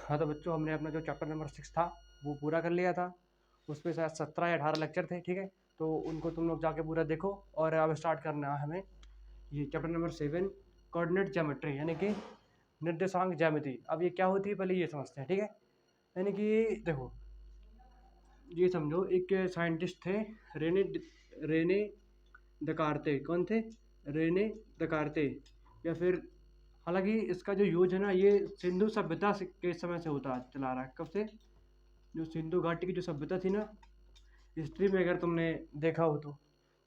हाँ, तो बच्चों हमने अपना जो चैप्टर नंबर 6 था वो पूरा कर लिया था। उसपे शायद 17 या 18 लेक्चर थे, ठीक है? तो उनको तुम लोग जाके पूरा देखो और अब स्टार्ट करना है हमें ये चैप्टर नंबर 7 कोऑर्डिनेट ज्योमेट्री यानी कि निर्देशांक ज्यामिति। अब ये क्या होती है पहले ये समझते हैं, ठीक है? यानी कि देखो, ये समझो एक साइंटिस्ट थे रेने रेने दकारते। कौन थे? रेने दकारते। या फिर हालांकि इसका जो यूज है ना ये सिंधु सभ्यता के समय से होता चला आ रहा है। कब से? जो सिंधु घाटी की जो सभ्यता थी ना, हिस्ट्री में अगर तुमने देखा हो तो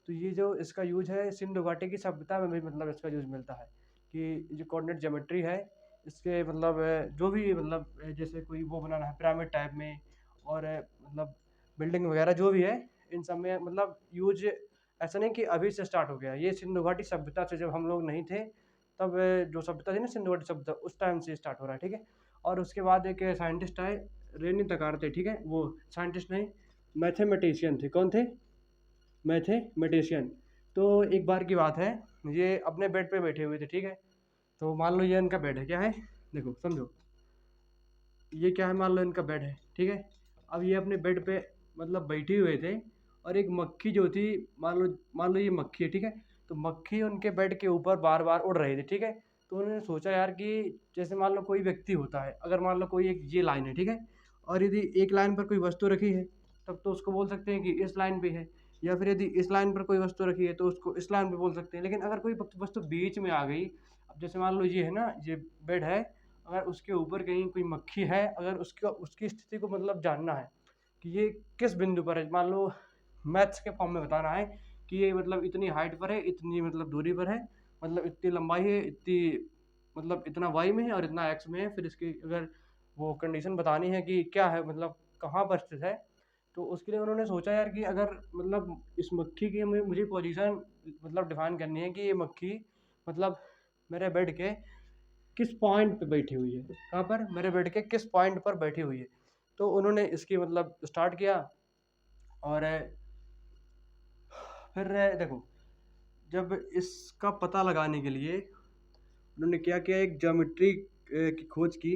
ये जो इसका यूज है सिंधु घाटी की सभ्यता में भी मतलब इसका यूज मिलता है कि जो कोऑर्डिनेट ज्योमेट्री है इसके मतलब जो भी मतलब जैसे कोई वो बनाना है पिरामिड टाइप में और मतलब बिल्डिंग वगैरह जो भी है इन सब में मतलब यूज ऐसा नहीं कि अभी से स्टार्ट हो गया। ये सिंधु घाटी सभ्यता से जब हम लोग नहीं थे तब जो सभ्यता थी ना सिंधु घाटी सभ्यता उस टाइम से स्टार्ट हो रहा है, ठीक है? और उसके बाद एक साइंटिस्ट आए रेनी दकारते, ठीक है? वो साइंटिस्ट नहीं, मैथमेटिशियन थे। कौन थे? मैथमेटिशियन। तो एक बार की बात है, ये अपने बेड पे बैठे हुए थे, ठीक है? तो मान लो ये इनका बेड है, क्या है? देखो समझो, ये क्या है? मान लो इनका बेड है, ठीक है? अब ये अपने बेड पे मतलब बैठे हुए थे और एक मक्खी जो थी, मान लो ये मक्खी है, ठीक है? तो मक्खी उनके बेड के ऊपर बार बार उड़ रही थी, ठीक है? तो उन्होंने सोचा यार कि जैसे मान लो कोई व्यक्ति होता है, अगर मान लो कोई एक ये लाइन है, ठीक है? और यदि एक लाइन पर कोई वस्तु रखी है तब तो उसको बोल सकते हैं कि इस लाइन पे है, या फिर यदि इस लाइन पर कोई वस्तु रखी है तो उसको इस लाइन पे बोल सकते हैं। लेकिन अगर कोई वस्तु बीच में आ गई, अब जैसे मान लो ये है ना, ये बेड है, अगर उसके ऊपर कहीं कोई मक्खी है, अगर उसकी स्थिति को मतलब जानना है कि ये किस बिंदु पर है, मान लो मैथ्स के फॉर्म में बताना है कि ये मतलब इतनी हाइट पर है, इतनी मतलब दूरी पर है, मतलब इतनी लंबाई है, इतनी मतलब इतना वाई में है और इतना एक्स में है, फिर इसकी अगर वो कंडीशन बतानी है कि क्या है मतलब कहाँ पर स्थित है, तो उसके लिए उन्होंने सोचा यार कि अगर मतलब इस मक्खी की मुझे पोजीशन मतलब डिफाइन करनी है कि ये मक्खी मतलब मेरे बेड के किस पॉइंट पे बैठी हुई है। कहाँ पर? मेरे बेड के किस पॉइंट पर बैठी हुई है। तो उन्होंने इसकी मतलब स्टार्ट किया और फिर देखो, जब इसका पता लगाने के लिए उन्होंने क्या किया, एक ज्योमेट्री की खोज की।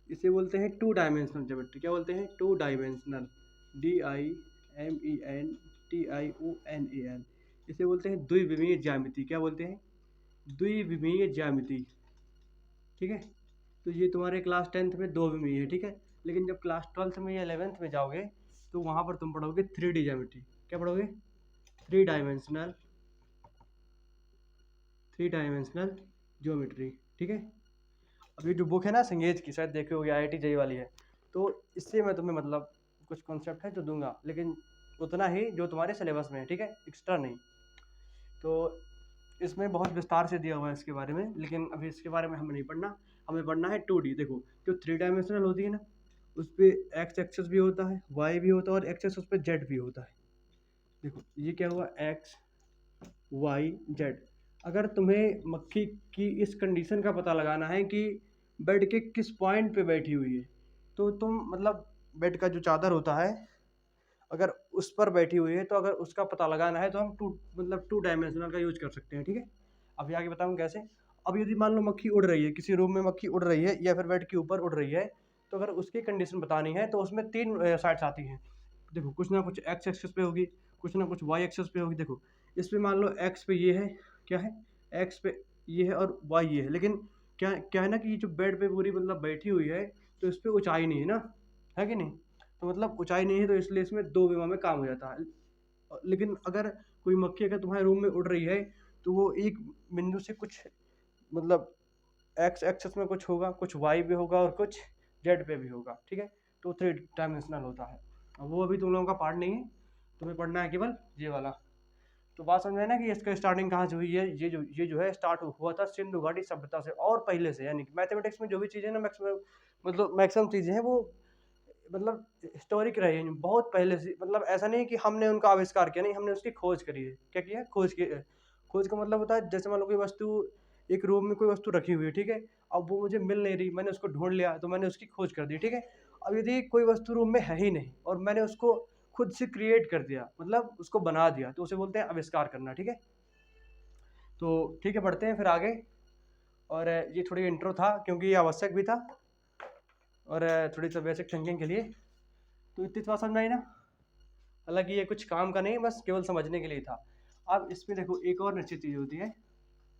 इसे बोलते हैं टू डायमेंशनल ज्योमेट्री। क्या बोलते हैं? Two dimensional, DIMENTIONAL। इसे बोलते हैं द्विविमीय ज्यामिति। क्या बोलते हैं? द्विविमीय ज्यामिति, ठीक है? तो ये तुम्हारे क्लास 10th में दो विमीय है, ठीक है? लेकिन जब क्लास 12th में या 11th में जाओगे तो वहाँ पर तुम पढ़ोगे 3D ज्योमेट्री। क्या पढ़ोगे? थ्री डायमेंशनल ज्योमेट्री, ठीक है? अब ये जो बुक है ना संगेज की, शायद देखे होगे, IIT JEE वाली है, तो इससे मैं तुम्हें मतलब कुछ कॉन्सेप्ट है जो दूंगा, लेकिन उतना ही जो तुम्हारे सिलेबस में है, ठीक है? एक्स्ट्रा नहीं। तो इसमें बहुत विस्तार से दिया हुआ है इसके बारे में, लेकिन अभी इसके बारे में हमें नहीं पढ़ना। हमें पढ़ना है 2D। देखो, जो 3 डायमेंशनल होती है ना, उस पर एक्स एक्सेस भी होता है, वाई भी होता है और एक्सेस उस पर जेड भी होता है। देखो ये क्या हुआ, एक्स वाई जेड। अगर तुम्हें मक्खी की इस कंडीशन का पता लगाना है कि बेड के किस पॉइंट पे बैठी हुई है, तो तुम मतलब बेड का जो चादर होता है अगर उस पर बैठी हुई है तो अगर उसका पता लगाना है तो हम टू डायमेंशनल का यूज कर सकते हैं, ठीक है? अभी आगे बताऊँ कैसे। अब यदि मान लो मक्खी उड़ रही है, किसी रूम में मक्खी उड़ रही है या फिर बेड के ऊपर उड़ रही है, तो अगर उसकी कंडीशन बतानी है तो उसमें तीन साइड्स आती हैं। देखो, कुछ ना कुछ एक्स एक्सिस पे होगी, कुछ ना कुछ वाई एक्सिस पे होगी। देखो, इस पे मान लो एक्स पे ये है, क्या है? एक्स पे ये है और वाई ये है, लेकिन क्या क्या है ना कि ये जो बेड पे पूरी मतलब बैठी हुई है तो इस पर ऊंचाई नहीं है ना, है कि नहीं? तो मतलब ऊंचाई नहीं है तो इसलिए इसमें दो विमा में काम हो जाता है। लेकिन अगर कोई मक्खी अगर तुम्हारे रूम में उड़ रही है तो वो एक बिंदु से कुछ मतलब एक्स एक्सेस में कुछ होगा, कुछ वाई भी होगा और कुछ जेड पे भी होगा, ठीक है? तो 3 डायमेंशनल होता है। अब वो अभी तुम लोगों का पार्ट नहीं है, तुम्हें पढ़ना है केवल ये वाला। तो बात समझ में ना कि इसका स्टार्टिंग कहाँ से हुई है? ये जो है स्टार्ट हुआ था सिंधु घाटी सभ्यता से और पहले से। यानी कि मैथमेटिक्स में जो भी चीज़ें ना मैक्सिमम चीज़ें हैं वो मतलब हिस्टोरिक रही है, बहुत पहले से। मतलब ऐसा नहीं कि हमने उनका आविष्कार किया, नहीं, हमने उसकी खोज करी है। क्या किया? खोज की। खोज का मतलब होता है जैसे मान लो कोई वस्तु, एक रूम में कोई वस्तु रखी हुई है, ठीक है? अब वो मुझे मिल नहीं रही, मैंने उसको ढूंढ लिया तो मैंने उसकी खोज कर दी, ठीक है? अब यदि कोई वस्तु रूम में है ही नहीं और मैंने उसको खुद से क्रिएट कर दिया, मतलब उसको बना दिया, तो उसे बोलते हैं आविष्कार करना, ठीक है? तो ठीक है, बढ़ते हैं फिर आगे। और ये थोड़ी इंट्रो था क्योंकि ये आवश्यक भी था। और थोड़ी सा बेसिक थिंकिंग के लिए। तो इतनी बात समझ में आई ना। हालांकि ये कुछ काम का नहीं, बस केवल समझने के लिए था। अब इसमें देखो एक और निश्चित चीज़ होती है,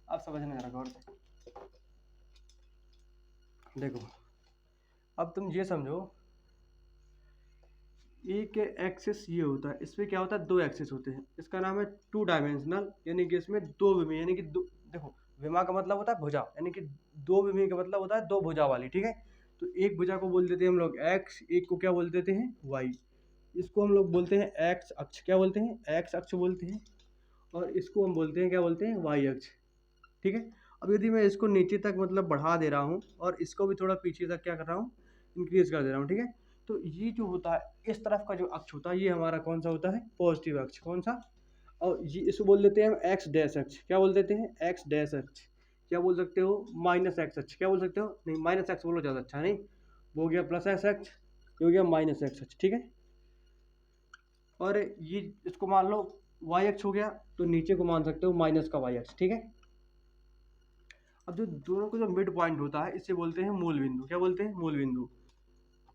आप समझना जरा गौर से। देखो अब तुम ये समझो, एक एक्सिस ये होता है, इसमें क्या होता है, दो एक्सिस होते हैं, इसका नाम है टू डायमेंशनल, यानी कि इसमें दो विमी, यानी कि दो, देखो विमा का मतलब होता है भुजा, यानी कि दो विमी का मतलब होता है दो भुजा वाली, ठीक है। तो एक भुजा को बोल देते हैं हम लोग एक्स, एक को क्या बोल देते हैं वाई। इसको हम लोग बोलते हैं एक्स अक्ष, क्या बोलते हैं एक्स अक्ष बोलते हैं, और इसको हम बोलते हैं क्या बोलते हैं वाई अक्ष, ठीक है। अब यदि मैं इसको नीचे तक मतलब बढ़ा दे रहा हूँ और इसको भी थोड़ा पीछे तक क्या कर रहा हूँ, इंक्रीज कर दे रहा हूँ, ठीक है। तो ये जो होता है इस तरफ का जो अक्ष होता है, ये हमारा कौन सा होता है, पॉजिटिव अक्ष, कौन सा, और ये इसको बोल देते हैं हम एक्स डैश अक्ष, क्या बोल देते हैं एक्स डैश अक्ष। क्या बोल सकते हो, माइनस एक्स अक्ष, क्या बोल सकते हो, नहीं माइनस एक्स बोलो ज़्यादा अच्छा, नहीं वो हो गया प्लस एक्स अक्ष, ये हो गया माइनस एक्स अक्ष, ठीक है। और ये इसको मान लो वाई अक्ष हो गया, तो नीचे को मान सकते हो माइनस का वाई अक्ष, ठीक है। अब जो दोनों का जो मिड पॉइंट होता है, इसे बोलते हैं मूल बिंदु, क्या बोलते हैं मूल बिंदु।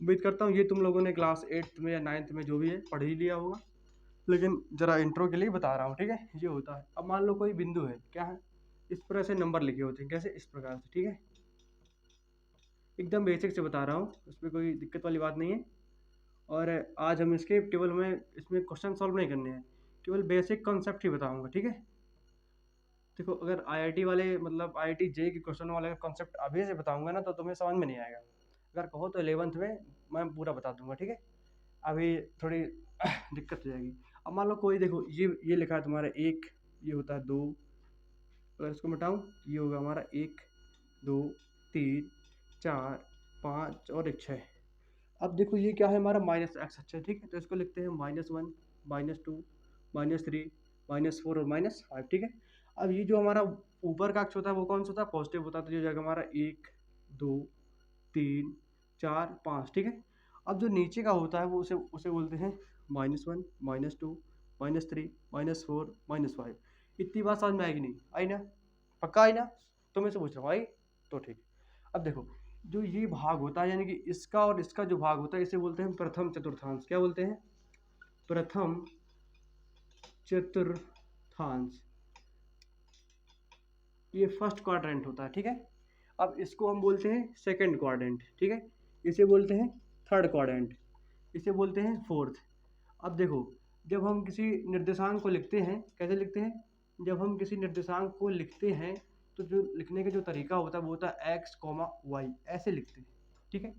उम्मीद करता हूँ ये तुम लोगों ने क्लास 8th में या 9th में जो भी है पढ़ ही लिया होगा, लेकिन जरा इंट्रो के लिए बता रहा हूँ, ठीक है। ये होता है, अब मान लो कोई बिंदु है, क्या है, इस तरह से नंबर लिखे होते हैं, कैसे, इस प्रकार से, ठीक है। एकदम बेसिक से बता रहा हूँ, इसमें कोई दिक्कत वाली बात नहीं है। और आज हम इसके केवल हमें इसमें क्वेश्चन सॉल्व नहीं करने हैं, केवल बेसिक कॉन्सेप्ट ही बताऊँगा, ठीक है। देखो अगर आईआईटी वाले मतलब आईआईटी जे के क्वेश्चन वाले कॉन्सेप्ट अभी से बताऊंगा ना, तो तुम्हें समझ में नहीं आएगा। अगर कहो तो 11th में मैं पूरा बता दूंगा, ठीक है। अभी थोड़ी दिक्कत हो जाएगी। अब मान लो कोई, देखो ये लिखा है तुम्हारा एक, ये होता है दो, अगर इसको मिटाऊं ये होगा हमारा एक, दो, तीन, चार, पाँच और एक छः। अब देखो ये क्या है हमारा माइनस एक्स, अच्छा ठीक है, तो इसको लिखते हैं -1, -2, -3, -4 और -5, ठीक है। अब ये जो हमारा ऊपर का अक्ष होता है वो कौन सा होता है, पॉजिटिव होता है, तो ये जाएगा हमारा 1, 2, 3, 4, 5, ठीक है। अब जो नीचे का होता है वो उसे उसे बोलते हैं -1, -2, -3, -4, -5। इतनी बात समझ में आएगी नहीं आई ना, पक्का आई ना, तो मैं से पूछ रहा हूँ आई, तो ठीक। अब देखो जो ये भाग होता है, यानी कि इसका और इसका जो भाग होता है, इसे बोलते हैं प्रथम चतुर्थांश, क्या बोलते हैं, प्रथम चतुर्थांश, ये फर्स्ट क्वाड्रेंट होता है, ठीक है। अब इसको हम बोलते हैं सेकंड क्वाड्रेंट, ठीक है। इसे बोलते हैं थर्ड क्वाड्रेंट, इसे बोलते हैं फोर्थ। अब देखो जब हम किसी निर्देशांक को लिखते हैं, कैसे लिखते हैं, जब हम किसी निर्देशांक को लिखते हैं तो जो लिखने का जो तरीका होता है वो होता है एक्स कॉमा वाई, ऐसे लिखते हैं, ठीक है।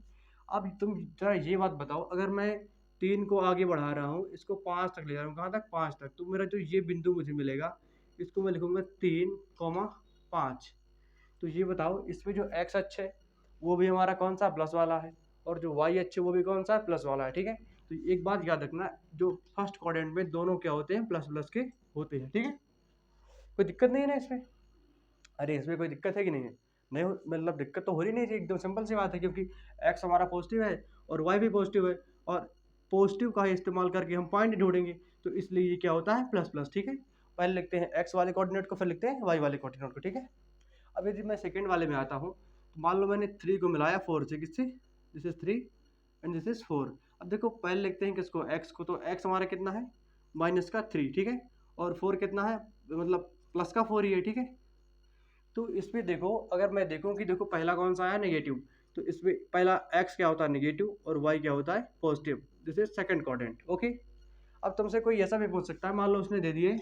अब तुम जरा ये बात बताओ, अगर मैं 3 को आगे बढ़ा रहा हूँ, इसको 5 तक ले जा रहा हूँ, कहाँ तक, 5 तक, तो मेरा जो ये बिंदु मुझे मिलेगा, इसको मैं लिखूंगा 3,5। तो ये बताओ इसमें जो एक्स अक्ष है वो भी हमारा कौन सा, प्लस वाला है, और जो वाई अक्ष है वो भी कौन सा है, प्लस वाला है, ठीक है। तो एक बात याद रखना, जो फर्स्ट क्वाड्रेंट में दोनों क्या होते हैं, प्लस प्लस के होते हैं, ठीक है। कोई दिक्कत नहीं है ना इसमें, अरे इसमें कोई दिक्कत है कि नहीं है, नहीं मतलब दिक्कत तो हो रही नहीं थी, एकदम सिंपल सी बात है, क्योंकि एक्स हमारा पॉजिटिव है और वाई भी पॉजिटिव है, और पॉजिटिव का ही इस्तेमाल करके हम पॉइंट ढूंढेंगे, तो इसलिए ये क्या होता है, प्लस प्लस, ठीक है। पहले लिखते हैं एक्स वाले कोऑर्डिनेट को, फिर लिखते हैं वाई वाले कोऑर्डिनेट को, ठीक है। अब यदि मैं सेकंड वाले में आता हूँ, तो मान लो मैंने 3 को मिलाया 4 से, किससे, this is 3 and this is 4। अब देखो पहले लिखते हैं किसको, एक्स को, तो एक्स हमारा कितना है, -3, ठीक है, और 4 कितना है, मतलब प्लस का 4 ही है, ठीक है। तो इसमें देखो अगर मैं देखूँ कि देखो पहला कौन सा आया, नेगेटिव, तो इसमें पहला एक्स क्या होता है नेगेटिव और वाई क्या होता है positive, this is second quadrant, okay. अब तुमसे कोई ऐसा भी पूछ सकता है, मान लो उसने दे दिए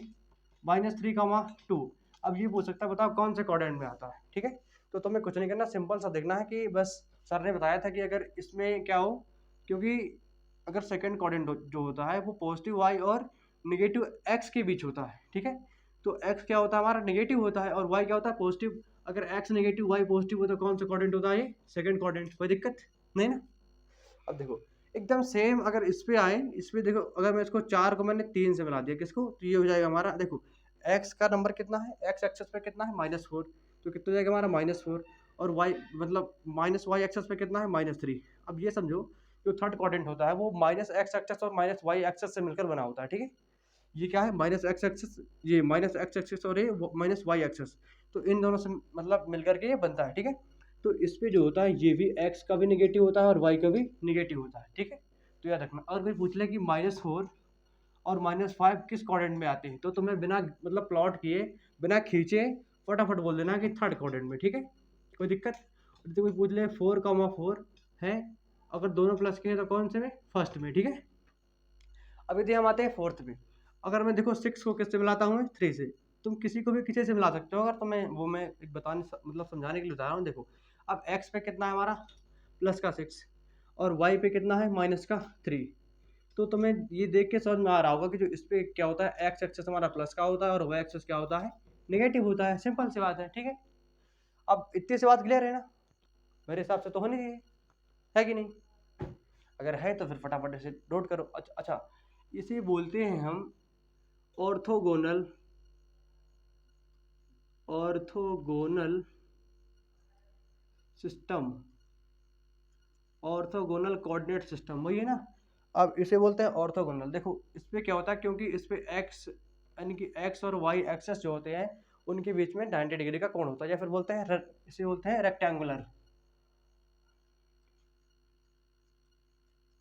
-3,2, अब ये पूछ सकता है बताओ कौन से क्वाड्रेंट में आता है, ठीक है। तो तुम्हें कुछ नहीं करना, सिंपल सा देखना है कि बस सर ने बताया था कि अगर इसमें क्या हो, क्योंकि अगर सेकंड क्वाड्रेंट जो होता है वो पॉजिटिव वाई और नेगेटिव एक्स के बीच होता है, ठीक है। तो एक्स क्या होता है हमारा नेगेटिव होता है और वाई क्या होता है पॉजिटिव। अगर एक्स नेगेटिव वाई पॉजिटिव हो तो कौन सा क्वाड्रेंट होता है, ये सेकंड क्वाड्रेंट, कोई दिक्कत नहीं ना। अब देखो एकदम सेम अगर इस पे आए, इस पे देखो अगर मैं इसको 4 को मैंने 3 से मिला दिया किसको, तो ये हो जाएगा हमारा, देखो एक्स का नंबर कितना है, एक्स एक्सेस पे कितना है -4, तो कितना हो जाएगा हमारा -4, और वाई मतलब -y एक्सेस पे कितना है -3। अब ये समझो जो थर्ड क्वाड्रेंट होता है वो -x एक्सेस और -y एक्सेस से मिलकर बना होता है, ठीक है। ये क्या है -x एक्सेस, ये -x एक्सेस और ये -y एक्सेस, तो इन दोनों से मतलब मिलकर के ये बनता है, ठीक है। तो इस पे जो होता है ये भी x का भी निगेटिव होता है और y का भी निगेटिव होता है, ठीक है। तो याद रखना। अगर फिर पूछ ले कि -4 और -5 किस क्वाड्रेंट में आते हैं, तो तुम्हें बिना मतलब प्लॉट किए, बिना खींचे फटाफट बोल देना कि थर्ड क्वाड्रेंट में, ठीक है, कोई दिक्कत। तो कोई पूछ ले 4,4 है, अगर दोनों प्लस किए तो कौन से में, फर्स्ट में, ठीक है। अब यदि हम आते हैं फोर्थ में, अगर मैं देखो 6 को किससे मिलाता हूँ, 3 से। तुम किसी को भी किसी से मिला सकते हो, अगर तुम्हें वो मैं एक बताने मतलब समझाने के लिए बता रहा हूँ। देखो अब x पे कितना है हमारा, प्लस का 6, और y पे कितना है, माइनस का 3। तो तुम्हें ये देख के समझ में आ रहा होगा कि जो इस पे क्या होता है, एक्स एक्सेस हमारा प्लस का होता है और वाई एक्सेस क्या होता है, नेगेटिव होता है। सिंपल सी बात है, ठीक है। अब इतनी सी बात क्लियर है ना, मेरे हिसाब से तो होनी चाहिए, है कि नहीं। अगर है तो फिर फटाफट इसे नोट करो। अच्छा, इसे बोलते हैं हम orthogonal, orthogonal system, orthogonal coordinate system, वही है ना। अब इसे बोलते हैं ऑर्थोगोनल। देखो इस पे क्या होता है, क्योंकि इस पे एक्स यानी कि एक्स और वाई एक्सेस जो होते हैं उनके बीच में 90 डिग्री का कोण होता है, या फिर बोलते हैं इसे बोलते हैं रेक्टेंगुलर,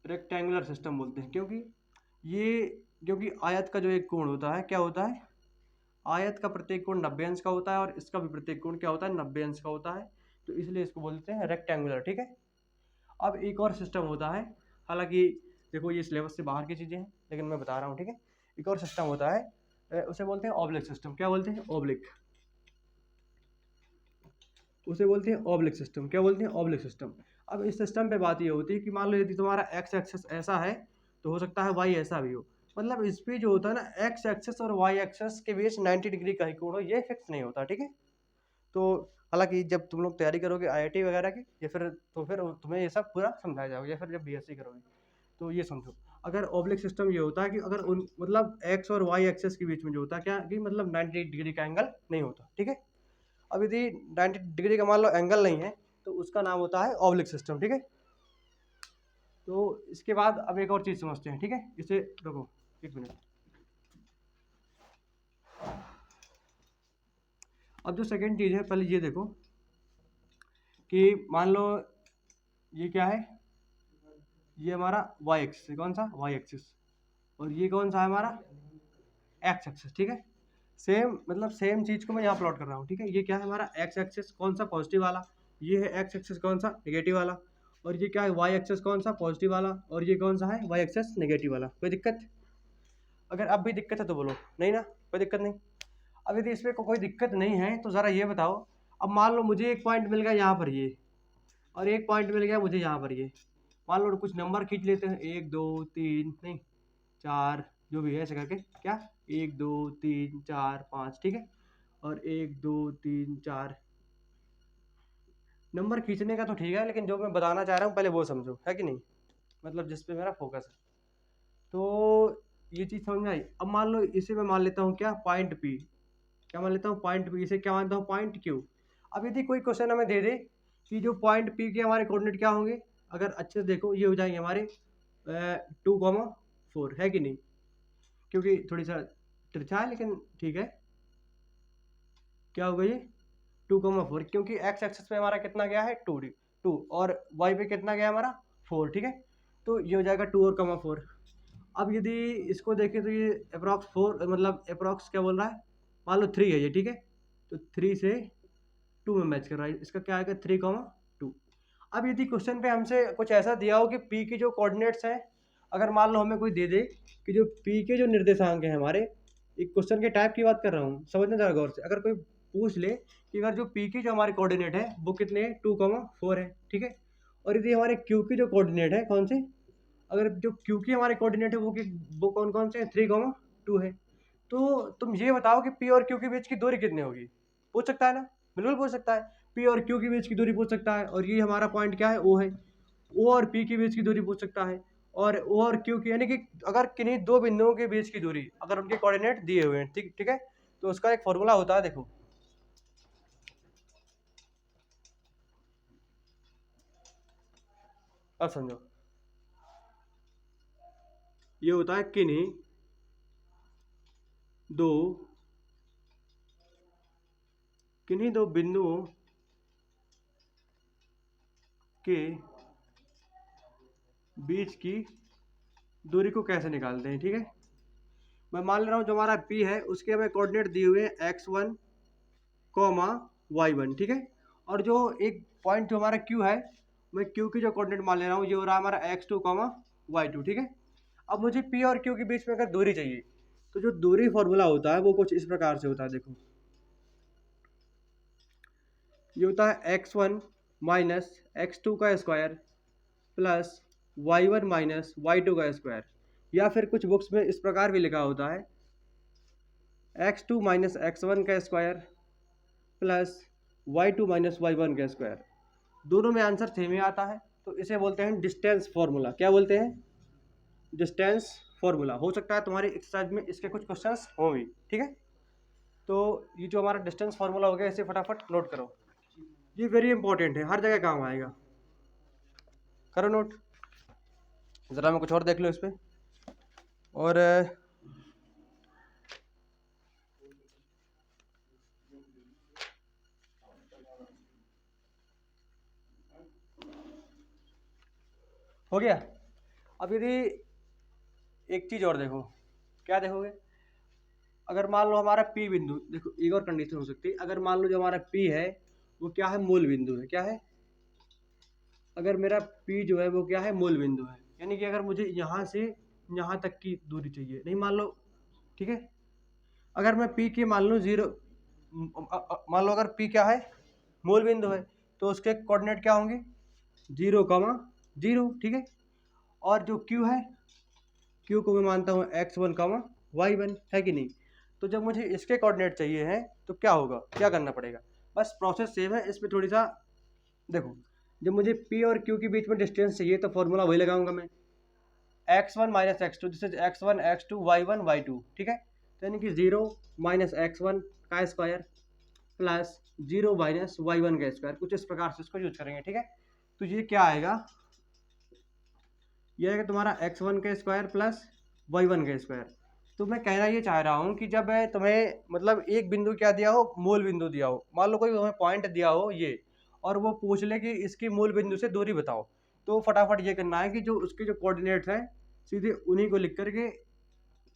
रेक्टेंगुलर सिस्टम बोलते हैं। क्योंकि आयत का जो एक कोण होता है, क्या होता है, आयत का प्रत्येक कोण 90 अंश का होता है और इसका भी प्रत्येक कोण क्या होता है, 90 अंश का होता है। तो इसलिए इसको बोलते हैं रेक्टेंगुलर, ठीक है। अब एक और सिस्टम होता है, हालांकि देखो ये सिलेबस से बाहर की चीज़ें हैं लेकिन मैं बता रहा हूँ, ठीक है। एक और सिस्टम होता है, उसे बोलते हैं ऑब्लिक सिस्टम। क्या बोलते हैं, ऑब्लिक, उसे बोलते हैं ऑब्लिक सिस्टम। क्या बोलते हैं, ऑब्लिक सिस्टम। अब इस सिस्टम पे बात ये होती है कि मान लो यदि तुम्हारा एक्स एक्सेस ऐसा है तो हो सकता है वाई ऐसा भी हो। मतलब इस पे जो होता है ना, एक्स एक्सेस और वाई एक्सेस के बीच 90 डिग्री का ही कोण हो, ये फिक्स नहीं होता, ठीक है। तो हालांकि जब तुम लोग तैयारी करोगे आईआईटी वगैरह की, या फिर तुम्हें ये सब पूरा समझाया जाएगा, या फिर जब बीएससी करोगे तो ये समझो। अगर ऑब्लिक सिस्टम ये होता है कि अगर उन मतलब एक्स और वाई एक्सेस के बीच में जो होता है क्या कि मतलब 90 डिग्री का एंगल नहीं होता, ठीक है। अब यदि 90 डिग्री का मान लो एंगल नहीं है तो उसका नाम होता है ऑब्लिक सिस्टम, ठीक है। तो इसके बाद अब एक और चीज़ समझते हैं, ठीक है। इसे रुको एक मिनट। अब जो सेकेंड चीज़ है, पहले ये देखो कि मान लो ये क्या है, ये हमारा वाई एक्सिस, कौन सा, वाई एक्सिस, और ये कौन सा है हमारा, एक्स एक्सिस, ठीक है। सेम मतलब सेम चीज़ को मैं यहाँ प्लॉट कर रहा हूँ, ठीक है। ये क्या है हमारा एक्स एक्सिस, कौन सा, पॉजिटिव वाला। ये है एक्स एक्सिस कौन सा, नेगेटिव वाला। और ये क्या है, वाई एक्सिस कौन सा, पॉजिटिव वाला। और ये कौन सा है, वाई एक्सिस नेगेटिव वाला। कोई दिक्कत, अगर अब भी दिक्कत है तो बोलो, नहीं ना, कोई दिक्कत नहीं। अब यदि इसमें कोई दिक्कत नहीं है तो ज़रा ये बताओ, अब मान लो मुझे एक पॉइंट मिल गया यहाँ पर ये, और एक पॉइंट मिल गया मुझे यहाँ पर ये। मान लो कुछ नंबर खींच लेते हैं, 1 2 3 नहीं 4, जो भी है ऐसे करके, क्या 1 2 3 4 5, ठीक है। और 1 2 3 4 नंबर खींचने का तो ठीक है, लेकिन जो मैं बताना चाह रहा हूँ पहले वो समझो, है कि नहीं, मतलब जिस पे मेरा फोकस है। तो ये चीज़ समझ में आई। अब मान लो इसे मैं मान लेता हूँ क्या, पॉइंट पी। क्या मान लेता हूँ, पॉइंट पी। इसे क्या मानता हूँ, पॉइंट क्यू। अब यदि कोई क्वेश्चन हमें दे दे कि जो पॉइंट पी के हमारे कोऑर्डिनेट क्या होंगे, अगर अच्छे से देखो ये हो जाएंगे हमारे 2,4, है कि नहीं। क्योंकि थोड़ी सा तिरछा है लेकिन ठीक है। क्या होगा ये 2,4, क्योंकि एक्स एक्सेस पे हमारा कितना गया है, 2 और वाई पे कितना गया हमारा 4, ठीक है। तो ये हो जाएगा 2 और 4। अब यदि इसको देखें तो ये अप्रॉक्स 4 मतलब अप्रॉक्स क्या बोल रहा है, मान लो 3 है ये, ठीक है। तो 3 से 2 में मैच कर रहा है, इसका क्या आएगा 3,2। अब यदि क्वेश्चन पे हमसे कुछ ऐसा दिया हो कि पी की जो कोऑर्डिनेट्स हैं, अगर मान लो हमें कोई दे दे कि जो पी के जो निर्देशांक हैं हमारे, एक क्वेश्चन के टाइप की बात कर रहा हूँ, समझना जरा गौर से। अगर कोई पूछ ले कि अगर जो पी की जो हमारे कोऑर्डिनेट है वो कितने हैं, 2,4 है, ठीक है। और यदि हमारे क्यू की जो कोऑर्डिनेट है कौन सी, अगर जो क्यू की हमारे कोऑर्डिनेट है वो कौन कौन से हैं, 3,2 है। तो तुम ये बताओ कि पी और क्यू के बीच की दूरी कितनी होगी, पूछ सकता है ना, बिल्कुल पूछ सकता है। पी और क्यू के बीच की दूरी पूछ सकता है, और ये हमारा पॉइंट क्या है, ओ है। ओ और पी के बीच की दूरी पूछ सकता है, और ओ और क्यू की, यानी कि अगर किन्हीं दो बिंदुओं के बीच की दूरी, अगर उनके कोऑर्डिनेट दिए हुए हैं, ठीक ठीक है। तो उसका एक फॉर्मूला होता है, देखो अब समझो। ये होता है किन्हीं दो बिंदुओं के बीच की दूरी को कैसे निकालते हैं। ठीक है, मैं मान ले रहा हूँ जो हमारा P है उसके हमें कोऑर्डिनेट दिए हुए हैं x1 कॉमा y1। ठीक है, और जो एक पॉइंट जो हमारा Q है, मैं Q की जो कोऑर्डिनेट मान ले रहा हूँ ये हो रहा है हमारा x2 कॉमा y2। ठीक है, अब मुझे P और Q के बीच में अगर दूरी चाहिए तो जो दूरी फॉर्मूला होता है वो कुछ इस प्रकार से होता है। देखो, ये होता है x1 माइनस x2 का square plus y1 minus y2 का स्क्वायर, या फिर कुछ बुक्स में इस प्रकार भी लिखा होता है x2 माइनस x1 का square plus y2 minus y1 का स्क्वायर। दोनों में आंसर सेम ही आता है, तो इसे बोलते हैं डिस्टेंस फॉर्मूला। क्या बोलते हैं? Distance formula. हो सकता है तुम्हारी एक्सरसाइज में इसके कुछ क्वेश्चंस हों भी। ठीक है, तो ये जो हमारा डिस्टेंस फॉर्मूला हो गया इसे फटाफट नोट करो, ये वेरी इंपॉर्टेंट है, हर जगह काम आएगा। करो नोट। ज़रा मैं कुछ और देख लो इस पर। और हो गया। अब यदि एक चीज़ और देखो, क्या देखोगे? अगर मान लो हमारा P बिंदु, देखो एक और कंडीशन हो सकती है, अगर मान लो जो हमारा P है वो क्या है? मूल बिंदु है। क्या है? अगर मेरा P जो है वो क्या है? मूल बिंदु है, यानी कि अगर मुझे यहाँ से यहाँ तक की दूरी चाहिए, नहीं मान लो, ठीक है, अगर मैं P के मान लो जीरो, मान लो अगर P क्या है? मूल बिंदु है, तो उसके कोऑर्डिनेट क्या होंगे? 0, ठीक है, और जो Q है, Q को मैं मानता हूँ x1, y1, है कि नहीं? तो जब मुझे इसके कोऑर्डिनेट चाहिए हैं तो क्या होगा, क्या करना पड़ेगा? बस प्रोसेस सेम है, इसमें थोड़ी सा देखो, जब मुझे P और Q के बीच में डिस्टेंस चाहिए तो फॉर्मूला वही लगाऊंगा मैं, x1 minus x two, this is x1 x2 y1 y2। ठीक है, तो यानी कि 0 माइनस x1 का स्क्वायर प्लस 0 माइनस y1 का स्क्वायर, कुछ इस प्रकार से इसको यूज करेंगे। ठीक है, तो ये क्या आएगा? ये आएगा तुम्हारा x1 का स्क्वायर प्लस y1 का स्क्वायर। तो मैं कहना ये चाह रहा हूँ कि जब तुम्हें मतलब एक बिंदु क्या दिया हो? मूल बिंदु दिया हो, मान लो कोई तुम्हें पॉइंट दिया हो ये, और वो पूछ ले कि इसकी मूल बिंदु से दूरी बताओ, तो फटाफट ये करना है कि जो उसके जो कोऑर्डिनेट्स हैं सीधे उन्हीं को लिख करके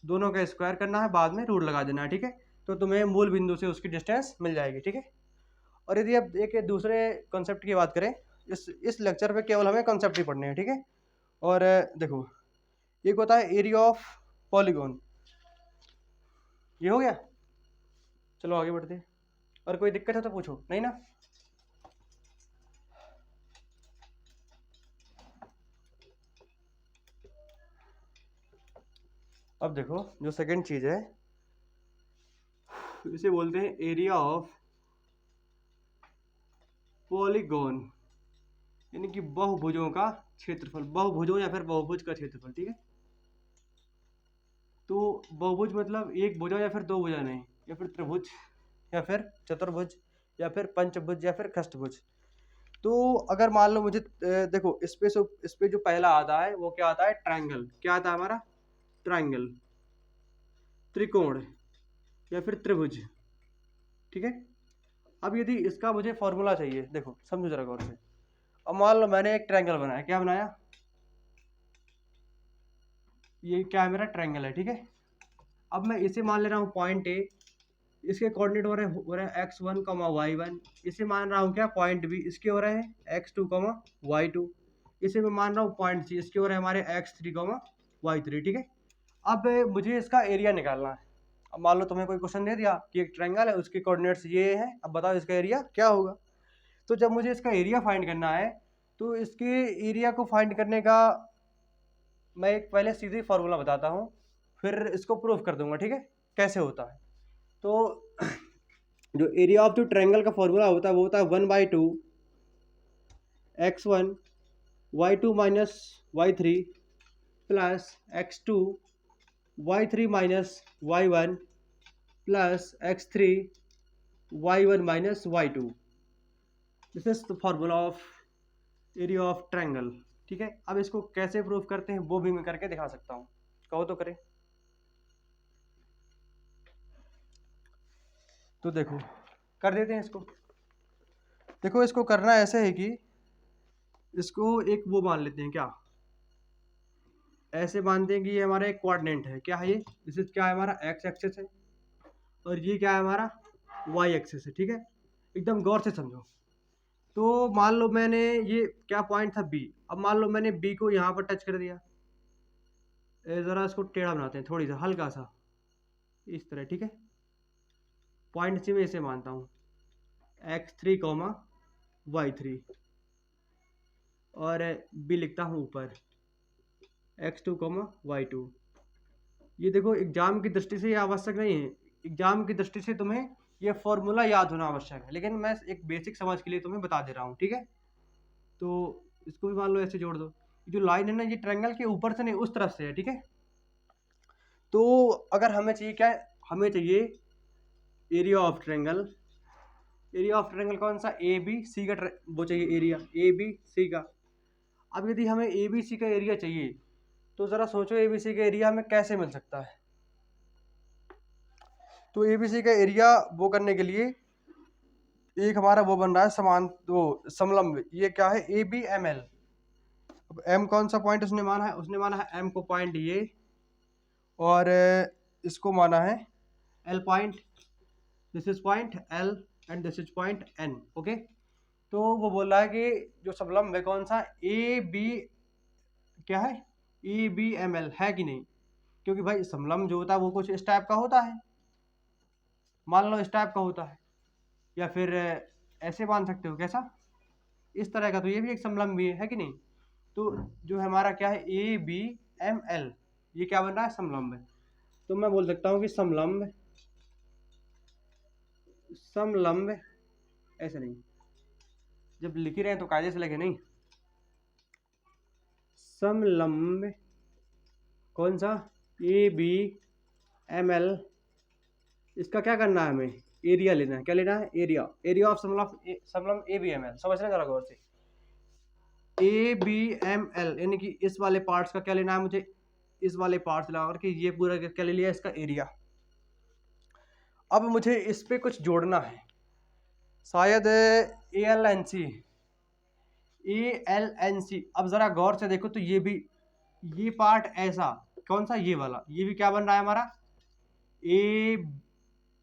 दोनों का स्क्वायर करना है, बाद में रूट लगा देना है। ठीक है, तो तुम्हें मूल बिंदु से उसकी डिस्टेंस मिल जाएगी। ठीक है, और यदि अब एक दूसरे कॉन्सेप्ट की बात करें, इस लेक्चर पे केवल हमें कॉन्सेप्ट ही पढ़ने हैं। ठीक है, और देखो, एक होता है एरिया ऑफ पॉलीगॉन, ये हो गया। चलो आगे बढ़ते हैं, और कोई दिक्कत है तो पूछो, नहीं ना? अब देखो, जो सेकंड चीज है इसे बोलते हैं एरिया ऑफ पॉलीगॉन, यानी कि बहुभुजों का क्षेत्रफल, बहुभुजों या फिर बहुभुज का क्षेत्रफल। ठीक है, तो बहुभुज मतलब एक भुजा या फिर दो भुजा नहीं, या फिर त्रिभुज या फिर चतुर्भुज या फिर पंचभुज या फिर खष्टभुज। तो अगर मान लो मुझे देखो, इस पे जो पहला आता है वो क्या आता है? ट्रायंगल। क्या आता है हमारा? ट्रायंगल, त्रिकोण या फिर त्रिभुज। ठीक है, अब यदि इसका मुझे फॉर्मूला चाहिए, देखो समझो जरा गौर से। अब मान लो मैंने एक ट्रायंगल बनाया, क्या बनाया? ये क्या है? मेरा ट्रायंगल है। ठीक है, अब मैं इसे मान ले रहा हूँ पॉइंट ए, इसके कोऑर्डिनेट हो रहे हैं x1 y1, इसे मान रहा हूँ क्या? पॉइंट बी, इसके हो रहे हैं x2 y2, इसे मैं मान रहा हूँ पॉइंट सी, इसके हो रहे हैं हमारे x3 y3। ठीक है, अब मुझे इसका एरिया निकालना है। अब मान लो तुम्हें कोई क्वेश्चन दे दिया कि एक ट्रायंगल है, उसके कोऑर्डिनेट्स ये हैं, अब बताओ इसका एरिया क्या होगा। तो जब मुझे इसका एरिया फाइंड करना है तो इसके एरिया को फाइंड करने का मैं एक पहले सीधे फार्मूला बताता हूँ, फिर इसको प्रूफ कर दूंगा। ठीक है, कैसे होता है? तो जो एरिया ऑफ जो ट्रायंगल का फॉर्मूला होता है वो होता है 1/2 x1 y2 minus y3 plus x2 y3 minus y1 plus x3 y1 minus y2। This is the formula of area of triangle. ठीक है, अब इसको कैसे प्रूव करते हैं वो भी मैं करके दिखा सकता हूँ, कहो तो करें। तो देखो, कर देते हैं इसको। देखो, इसको करना ऐसे है कि इसको एक वो मान लेते हैं, क्या ऐसे मानते हैं कि ये हमारा एक कोऑर्डिनेट है, क्या है ये, इसे क्या है हमारा एक्स एक्सिस है, और ये क्या है हमारा वाई एक्सिस है, ठीक है। एकदम गौर से समझो। तो मान लो मैंने ये क्या पॉइंट था बी, अब मान लो मैंने बी को यहाँ पर टच कर दिया, ज़रा इसको टेढ़ा बनाते हैं थोड़ी सा, हल्का सा इस तरह, ठीक है। पॉइंट सी में इसे मानता हूँ x3 कॉमा y3, और बी लिखता हूँ ऊपर x2 कॉमा y2। ये देखो एग्जाम की दृष्टि से ये आवश्यक नहीं है, एग्जाम की दृष्टि से तुम्हें ये फॉर्मूला याद होना आवश्यक है, लेकिन मैं एक बेसिक समझ के लिए तुम्हें बता दे रहा हूँ, ठीक है। तो इसको भी मान लो ऐसे जोड़ दो, जो लाइन है ना ये ट्रायंगल के ऊपर से नहीं उस तरफ से है, ठीक है। तो अगर हमें चाहिए क्या है, हमें चाहिए area of triangle. Area of triangle कौन सा, ए बी सी का वो चाहिए एरिया, ए बी सी का। अब यदि हमें ए बी सी का एरिया चाहिए तो ज़रा सोचो ए बी सी का एरिया हमें कैसे मिल सकता है। तो ए बी सी का एरिया वो करने के लिए एक हमारा वो बन रहा है समान, वो समलंब, ये क्या है ए बी एम एल। अब एम कौन सा पॉइंट उसने माना है, उसने माना है एम को पॉइंट ये, और इसको माना है L point, this is point L and this is point N, okay. तो वो बोल रहा है कि जो समलंब है कौन सा, ए बी, क्या है ए बी एम एल, है कि नहीं। क्योंकि भाई समलंब जो होता है वो कुछ इस टाइप का होता है, मान लो इस टाइप का होता है, या फिर ऐसे मान सकते हो, कैसा, इस तरह का। तो ये भी एक समलंब भी है कि नहीं। तो जो हमारा क्या है ए बी एम एल, ये क्या बन रहा है, समलंब है। तो मैं बोल सकता हूँ कि समलंब, समलंब ऐसे नहीं, जब लिख ही रहे हैं तो कायदे से लगे नहीं, समलंब कौन सा, ए बी एम एल। इसका क्या करना है, हमें एरिया लेना है, क्या लेना है, एरिया, एरिया ऑफ समलंब, समलंब ए बी एम एल, समझना जरा गौर से। ए बी एम एल यानी कि इस वाले पार्ट्स का क्या लेना है मुझे, इस वाले पार्ट्स लगा करके ये पूरा क्या ले लिया, इसका एरिया। अब मुझे इस पे कुछ जोड़ना है, शायद A L N C, A L N C. अब जरा गौर से देखो तो ये भी, ये पार्ट ऐसा कौन सा, ये वाला, ये भी क्या बन रहा है हमारा ए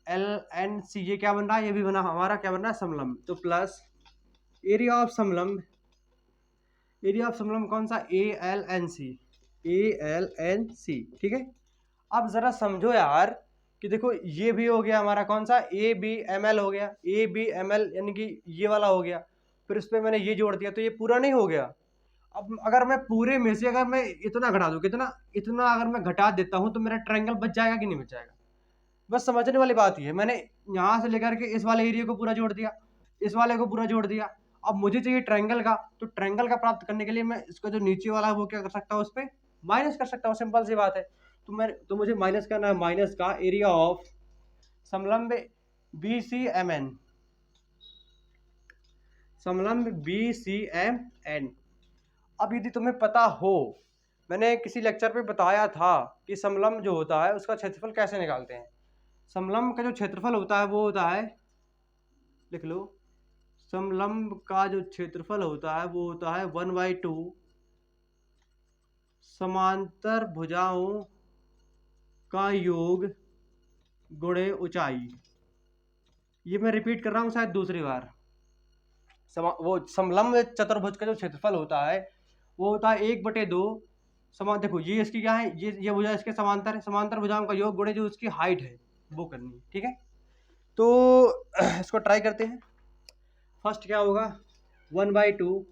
एल एन सी, ये क्या बन रहा है, ये भी बना हमारा क्या बन रहा है, समलंब। तो प्लस एरिया ऑफ समलंब, एरिया ऑफ समलंब कौन सा, A L N C, A L N C, ठीक है। अब जरा समझो यार कि देखो ये भी हो गया हमारा कौन सा, ए बी एम एल हो गया, ए बी एम एल यानी कि ये वाला हो गया, फिर इस पर मैंने ये जोड़ दिया तो ये पूरा नहीं हो गया। अब अगर मैं पूरे में से अगर मैं इतना घटा दूं, कितना, इतना अगर मैं घटा देता हूं तो मेरा ट्रायंगल बच जाएगा कि नहीं बच जाएगा। बस समझने वाली बात ही है, मैंने यहाँ से लेकर के इस वाले एरिया को पूरा जोड़ दिया, इस वाले को पूरा जोड़ दिया। अब मुझे चाहिए ट्रायंगल का, तो ट्रायंगल का प्राप्त करने के लिए मैं इसका जो नीचे वाला है वो क्या कर सकता हूँ, उस पर माइनस कर सकता हूँ, सिंपल सी बात है। तो मुझे माइनस करना है, माइनस का एरिया ऑफ समलंब बी सी एम एन, समलंब बी सी एम एन। अब यदि तुम्हें पता हो, मैंने किसी लेक्चर पे बताया था कि समलंब जो होता है उसका क्षेत्रफल कैसे निकालते हैं। समलंब का जो क्षेत्रफल होता है वो होता है, लिख लो, समलंब का जो क्षेत्रफल होता है वो होता है 1/2 समांतर भुजाओं का योग गुणे ऊंचाई। ये मैं रिपीट कर रहा हूँ शायद दूसरी बार। वो समलंब चतुर्भुज का जो क्षेत्रफल होता है वो होता है 1/2 समान, देखो ये इसकी क्या है, ये भुजा इसके समांतर है, समांतर भुजाओं का योग गुणे जो उसकी हाइट है वो करनी है, ठीक है। तो इसको ट्राई करते हैं। फर्स्ट क्या होगा, 1/2,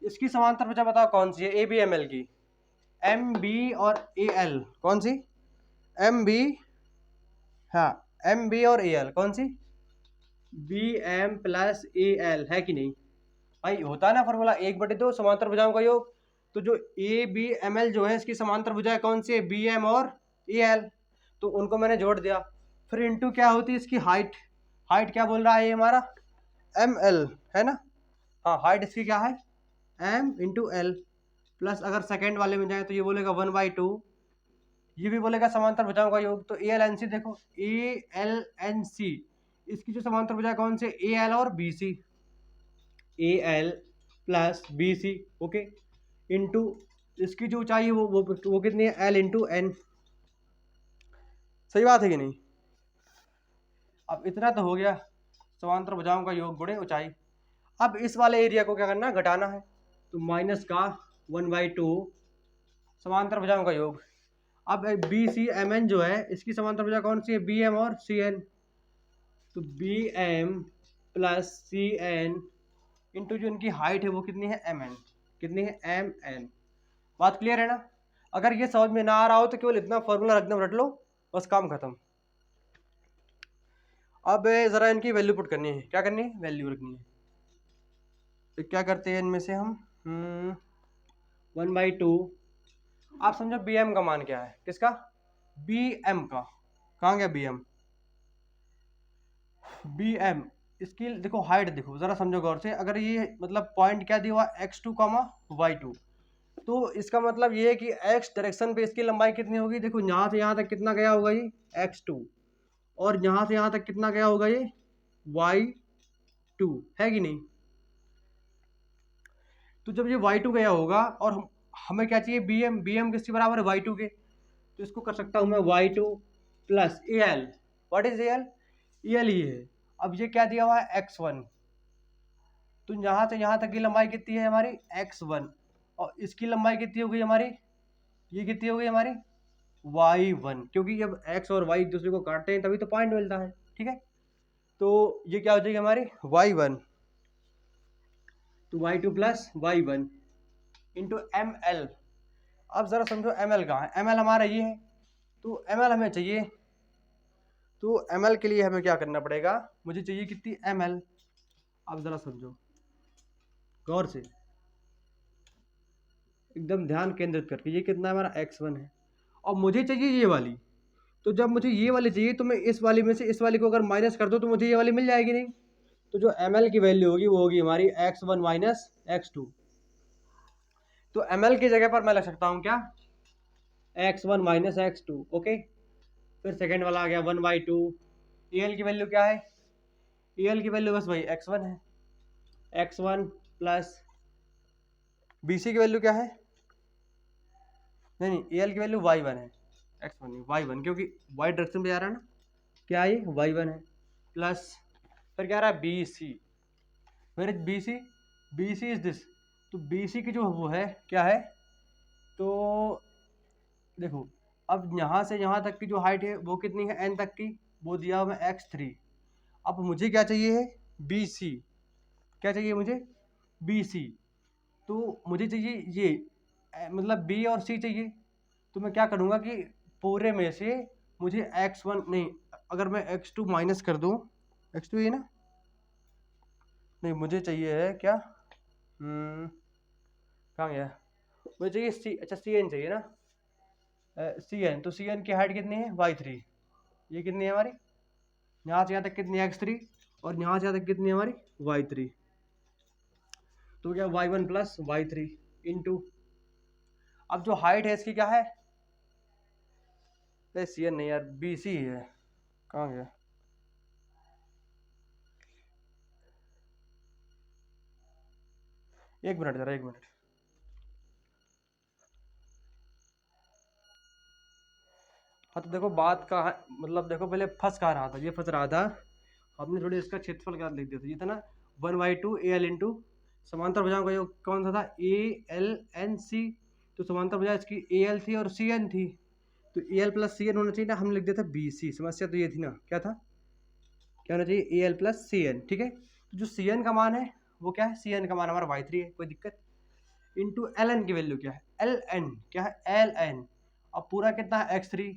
इसकी समांतर भुजा बताओ कौन सी है, ए बी एम एल की, एम बी और ए एल, कौन सी, एम बी, हाँ एम बी और ए एल, कौन सी, B M plus A L, है कि नहीं भाई, होता है ना फॉर्मूला 1/2 समांतर भुजाओं का योग। तो जो ए बी एम एल जो है इसकी समांतर भुजाएं कौन सी है, बी एम और ए एल, तो उनको मैंने जोड़ दिया। फिर इंटू क्या होती है इसकी हाइट, हाइट क्या बोल रहा है ये हमारा एम एल है ना, हाँ हाइट इसकी क्या है एम इंटू एल, प्लस अगर सेकेंड वाले में जाए तो ये बोलेगा 1/2, ये भी बोलेगा समांतर भुजाओं का योग। तो ए एल एन सी, देखो ए एल एन सी, इसकी जो समांतर भुजा कौन से, ए एल और B C, A L plus B C, okay, into इसकी जो ऊंचाई है वो कितनी है, एल इंटू एन। सही बात है कि नहीं? अब इतना तो हो गया समांतर भुजाओं का योग गुणे ऊंचाई। अब इस वाले एरिया को क्या करना है, घटाना है। तो माइनस का 1/2 समांतर भुजाओं का योग। अब बी सी एम एन जो है इसकी समांतर भुजा कौन सी है, बी एम और सी एन। तो B M plus C N into जो इनकी हाइट है वो कितनी है, एम एन। कितनी है, एम एन। बात क्लियर है ना? अगर ये समझ में ना आ रहा हो तो केवल इतना फॉर्मूला एकदम रट लो, बस काम खत्म। अब जरा इनकी वैल्यू पुट करनी है। क्या करनी है, वैल्यू रखनी है। तो क्या करते हैं इनमें से हम 1/2। आप समझो बी एम का मान क्या है, किसका, बी एम का। कहाँ गया बी एम, बी एम इसकी देखो हाइट, देखो जरा समझो गौर से। अगर ये मतलब पॉइंट क्या दिया हुआ, x2 y2, तो इसका मतलब ये है कि x डायरेक्शन पे इसकी लंबाई कितनी होगी। देखो यहाँ से यहाँ तक कितना गया होगा ये, x2, और यहाँ से यहाँ तक कितना गया होगा ये, y2, है कि नहीं? तो जब ये y2 गया होगा और हमें क्या चाहिए, बी एम किसके बराबर है, y2 के। तो इसको कर सकता हूँ मैं y2 plus A L. What is A L, A L ये है। अब ये क्या दिया हुआ है, x1। तो यहाँ से यहाँ तक की लंबाई कितनी है हमारी, x1, और इसकी लंबाई कितनी हो गई हमारी, ये कितनी हो गई हमारी, y1, क्योंकि जब x और y एक दूसरे को काटते हैं तभी तो पॉइंट मिलता है, ठीक है। तो ये क्या हो जाएगी हमारी, y1, तो y2 plus y1 into M L. अब जरा समझो एम एल कहाँ है, एम एल हमारा ये है, तो एम एल हमें चाहिए। तो एम एल के लिए हमें क्या करना पड़ेगा, मुझे चाहिए कितनी, एम एल। अब जरा समझो गौर से, एकदम ध्यान केंद्रित करके। ये कितना है हमारा, x1 है, और मुझे चाहिए ये वाली। तो जब मुझे ये वाली चाहिए तो मैं इस वाली में से इस वाली को अगर माइनस कर दूँ तो मुझे ये वाली मिल जाएगी नहीं। तो जो ml की वैल्यू होगी वो होगी हमारी x1 माइनस x2। तो ml की जगह पर मैं लग सकता हूँ क्या, x1 माइनस x2, ओके। फिर सेकेंड वाला आ गया 1/2। al की वैल्यू क्या है, al की वैल्यू बस वही x1 है, x1 प्लस bc की वैल्यू क्या है, नहीं al की वैल्यू y1 है, x1 नहीं y1, क्योंकि y डायरेक्शन पे जा रहा है ना, क्या है, y1 है, प्लस फिर क्या रहा है, B C. Where is B C, B C is this. तो बी सी की जो वो है क्या है, तो देखो अब यहाँ से यहाँ तक की जो हाइट है वो कितनी है, एन तक की, वो दिया हुआ है x3। अब मुझे क्या चाहिए है, बी सी। क्या चाहिए मुझे, बी सी। तो मुझे चाहिए ये मतलब बी और सी चाहिए। तो मैं क्या करूँगा कि पूरे में से मुझे x1 नहीं, अगर मैं x2 माइनस कर दूँ, x2 ये ना, नहीं मुझे चाहिए है क्या, कहाँ गया, मुझे चाहिए सी, अच्छा सी एन चाहिए ना, सी एन। तो सी एन की हाइट कितनी है, y3। ये कितनी है हमारी, यहाँ से यहाँ तक कितनी है, x3, और यहाँ से यहाँ तक कितनी है हमारी, y3। तो क्या y1 प्लस y3 इंटू, अब जो हाइट है इसकी क्या है, सी एन नहीं यार, बी सी है, कहाँ गया, एक मिनट जरा, एक मिनट। हाँ तो देखो बात का मतलब देखो, पहले फंस कहाँ रहा था, ये फंस रहा था, हमने थोड़ी इसका क्षेत्रफल क्या लिख दिया था, ये था ना 1/2 ए एल इंटू समांतर भुजाओं का योग कौन सा था, ए एल एन सी। तो समांतर भुजा इसकी ए एल थी और सी एन थी, तो A L plus C N होना चाहिए ना, हमने लिख दिया था बी सी। समस्या तो ये थी ना, क्या था, क्या होना चाहिए, A L plus C N, ठीक है। तो जो सी एन का मान है वो क्या है, सी एन का मान हमारा y3 है, कोई दिक्कत। इंटू एल एन की वैल्यू क्या है, एल एन क्या है, एल एन। अब पूरा कितना है, x3,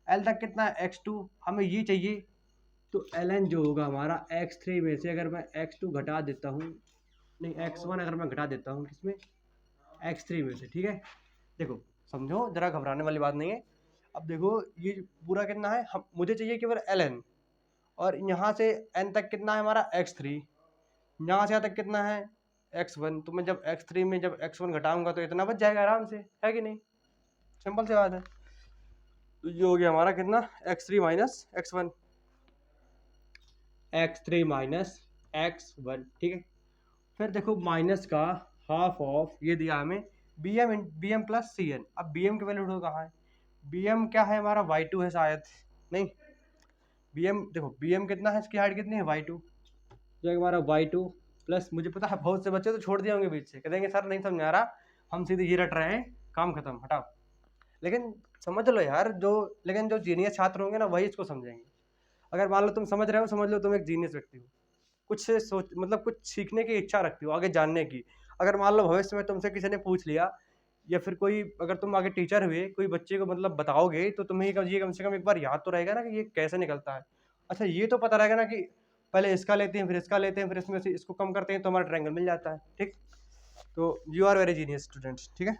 एल तक कितना है, x2, हमें ये चाहिए। तो एल एन जो होगा हमारा x3 में से अगर मैं x2 घटा देता हूँ, नहीं x1 अगर मैं घटा देता हूँ किसमें, x3 में से, ठीक है। देखो समझो, जरा घबराने वाली बात नहीं है। अब देखो ये पूरा कितना है, हम मुझे चाहिए केवल एल एन, और यहाँ से n तक कितना है हमारा x3, यहाँ से यहाँ तक कितना है x1। तो मैं जब x3 में जब x1 घटाऊंगा तो इतना बच जाएगा आराम से, है कि नहीं, सिंपल सी बात है। तो ये हो गया हमारा कितना, x3 minus x1, x3 minus x1, ठीक है। फिर देखो माइनस का हाफ ऑफ ये दिया हमें B M plus C N. अब बी एम की वैल्यू ढूंढो कहाँ है, बी एम क्या है हमारा y2 है शायद, नहीं बी एम देखो बी एम कितना है, इसकी हाइट कितनी है y2, जो है हमारा y2 प्लस, मुझे पता है बहुत से बच्चे तो छोड़ दिए होंगे बीच से, कह देंगे सर नहीं समझ आ रहा, हम सीधे ये रट रहे हैं, काम खत्म हटाओ। लेकिन समझ लो यार, लेकिन जो जीनियस छात्र होंगे ना वही इसको समझेंगे। अगर मान लो तुम समझ रहे हो, समझ लो तुम एक जीनियस व्यक्ति हो, कुछ से सोच मतलब कुछ सीखने की इच्छा रखती हो, आगे जानने की। अगर मान लो भविष्य में तुमसे किसी ने पूछ लिया, या फिर कोई अगर तुम आगे टीचर हुए कोई बच्चे को मतलब बताओगे, तो तुम्हें ये कम से कम एक बार याद तो रहेगा ना कि ये कैसे निकलता है। अच्छा ये तो पता रहेगा ना कि पहले इसका लेते हैं, फिर इसका लेते हैं, फिर इसमें से इसको कम करते हैं तो हमारा ट्रायंगल मिल जाता है। ठीक, तो you are very genius students. ठीक है,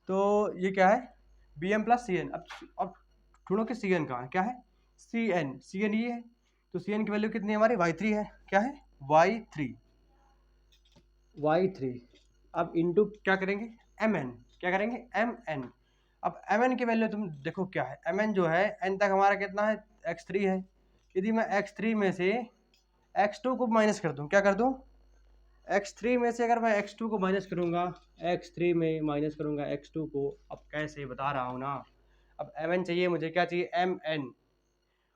तो ये क्या है B M plus C N. अब ढूंढो कि सी एन कहाँ है, क्या है सी एन ये है, तो सी एन की वैल्यू कितनी है हमारी y3 है, क्या है y3। अब इंटू क्या करेंगे एम एन, क्या करेंगे एम एन। अब एम एन की वैल्यू तुम देखो क्या है, एम एन जो है एन तक हमारा कितना है x3 है। यदि मैं x3 में से x2 को माइनस कर दूं, क्या कर दूं x3 में से अगर मैं x2 को माइनस करूंगा, x3 में माइनस करूंगा x2 को, अब कैसे बता रहा हूँ ना। अब एम एन चाहिए मुझे, क्या चाहिए एम एन।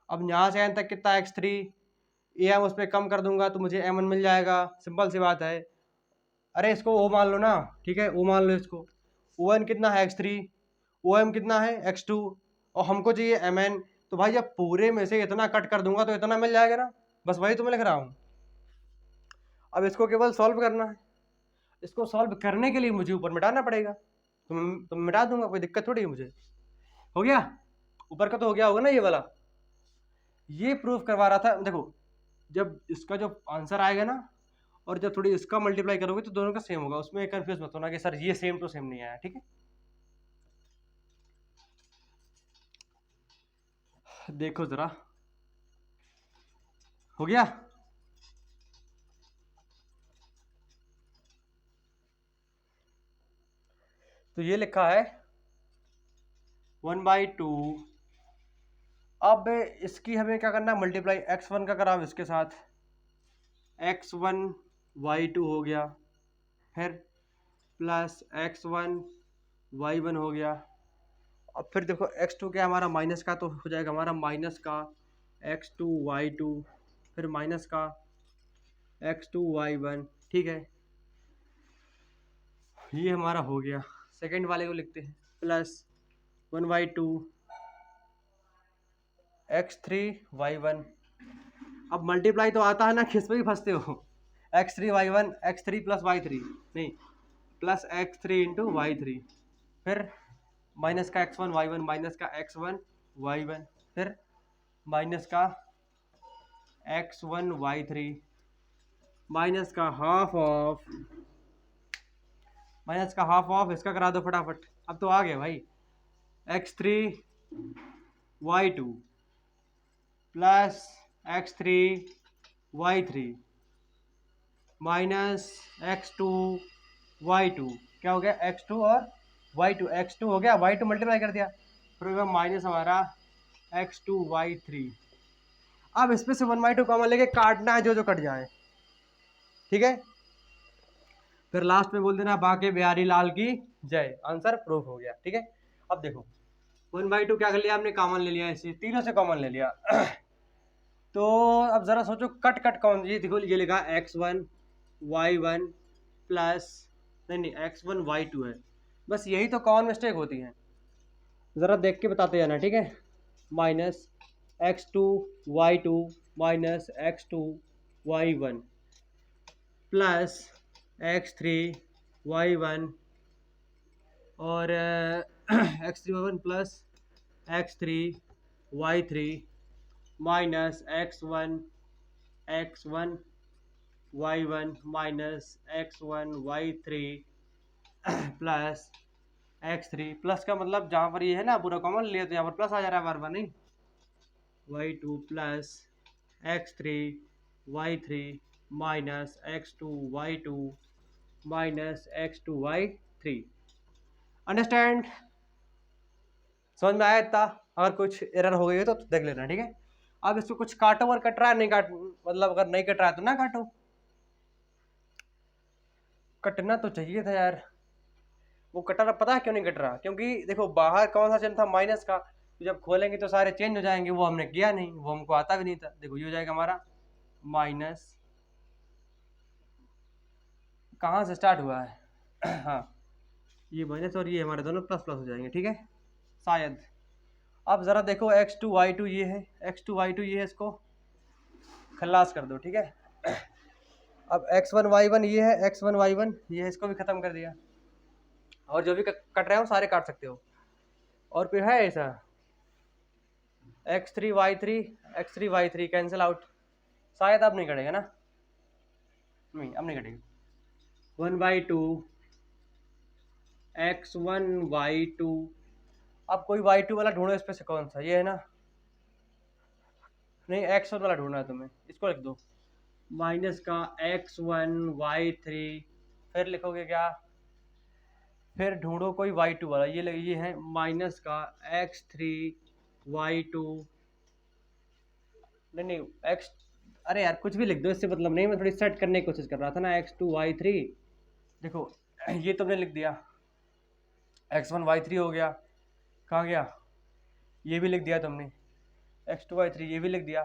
अब यहाँ से एन तक कितना x3, ये हम उस पर कम कर दूंगा तो मुझे एम एन मिल जाएगा, सिंपल सी बात है। अरे इसको ओ मान लो ना, ठीक है ओ मान लो इसको, ओ एन कितना है x3, ओ एम कितना है x2, और हमको चाहिए एम एन। तो भाई जब पूरे में से इतना कट कर दूंगा तो इतना मिल जाएगा ना, बस वही तो मैं लिख रहा हूँ। अब इसको केवल सॉल्व करना है, इसको सॉल्व करने के लिए मुझे ऊपर मिटाना पड़ेगा, तो मैं मिटा दूंगा, कोई दिक्कत थोड़ी है मुझे। हो गया, ऊपर का तो हो गया होगा ना ये वाला। ये प्रूफ करवा रहा था, देखो जब इसका जो आंसर आएगा ना, और जब थोड़ी इसका मल्टीप्लाई करोगे तो दोनों का सेम होगा, उसमें कंफ्यूज मत होना कि सर ये सेम टू सेम नहीं आया। ठीक है, देखो जरा, हो गया। तो ये लिखा है 1/2। अब इसकी हमें क्या करना है मल्टीप्लाई, x1 का करा इसके साथ, x1 y2 हो गया, फिर प्लस x1 y1 हो गया। अब फिर देखो x2 क्या हमारा माइनस का, तो हो जाएगा हमारा माइनस का x2 y2, फिर माइनस का x2 y1। ठीक है, ये हमारा हो गया। सेकंड वाले को लिखते हैं, प्लस 1/2 x3 y1। अब मल्टीप्लाई तो आता है ना, किस पे भी फंसते हो, x3 y1 x3 plus y3, नहीं प्लस x3 इंटू y3, फिर माइनस का x1 y1 माइनस का x1 y1, फिर माइनस का x1 y3 माइनस का हाफ ऑफ इसका करा दो फटाफट। अब तो आ गया भाई, x3 y2 plus x3 y3 minus x2 y2, क्या हो गया x2 और y2, x2 हो गया y2 मल्टीप्लाई कर दिया, फिर होगा माइनस हमारा x2 y3। अब इसमें से 1/2 कॉमन लेके काटना है, जो जो कट जाए। ठीक है, फिर लास्ट में बोल देना बाके बिहारी लाल की जय, आंसर प्रूफ हो गया। ठीक है, अब देखो 1/2 क्या कर लिया हमने, कॉमन ले लिया, इसे तीनों से कॉमन ले लिया। तो अब जरा सोचो कट कट कौन, ये देखो ये लिखा x1 y1 प्लस, नहीं x1 y2 है, बस यही तो कॉमन मिस्टेक होती है, ज़रा देख के बताते जाना। ठीक है, minus x2 y2 minus x2 y1 plus x3 y1 और x3 y1 plus x3 y3 minus x1 y1 minus x1 y3 plus x3, plus का मतलब जहाँ पर ये है ना पूरा कॉमन लिया तो यहाँ पर प्लस आ जा रहा है बार बार, नहीं y2 plus x3 y3 minus x2 y2 minus x2 y3। Understand, समझ में आया इतना? अगर कुछ एरर हो गई है तो देख लेना। ठीक है, अब इसको कुछ काटो और कट रहा है नहीं काट, मतलब अगर नहीं कट रहा है तो ना काटो। कटना तो चाहिए था यार, वो कट रहा, पता है क्यों नहीं कट रहा? क्योंकि देखो बाहर कौन सा चिन्ह था, माइनस का, तो जब खोलेंगे तो सारे चेंज हो जाएंगे, वो हमने किया नहीं, वो हमको आता भी नहीं था। देखो ये हो जाएगा हमारा माइनस, कहाँ से स्टार्ट हुआ है हाँ, ये माइनस और ये हमारे दोनों प्लस प्लस हो जाएंगे, ठीक है शायद। अब ज़रा देखो x2y2 ये है, x2y2 ये है, इसको खल्लास कर दो, ठीक है। अब x1y1 ये है, x1y1 ये है, इसको भी ख़त्म कर दिया। और जो भी कट रहे हो सारे काट सकते हो। और फिर है ऐसा x3y3, x3y3 कैंसिल आउट, शायद अब नहीं कटेगा ना, नहीं अब नहीं कटेगा। 1/2 x1y2, अब कोई y2 वाला ढूंढो इस पे से, कौन सा ये है ना, नहीं x1 वाला ढूंढना है तुम्हें, इसको लिख दो माइनस का x1y3, फिर लिखोगे क्या, फिर ढूंढो कोई y2 वाला, ये है माइनस का x3y2, नहीं x, अरे यार कुछ भी लिख दो, इससे मतलब नहीं, मैं थोड़ी सेट करने की कोशिश कर रहा था ना। x2y3, देखो ये तुमने लिख दिया, x1y3 हो गया, कहाँ गया, ये भी लिख दिया तुमने, x2y3 ये भी लिख दिया।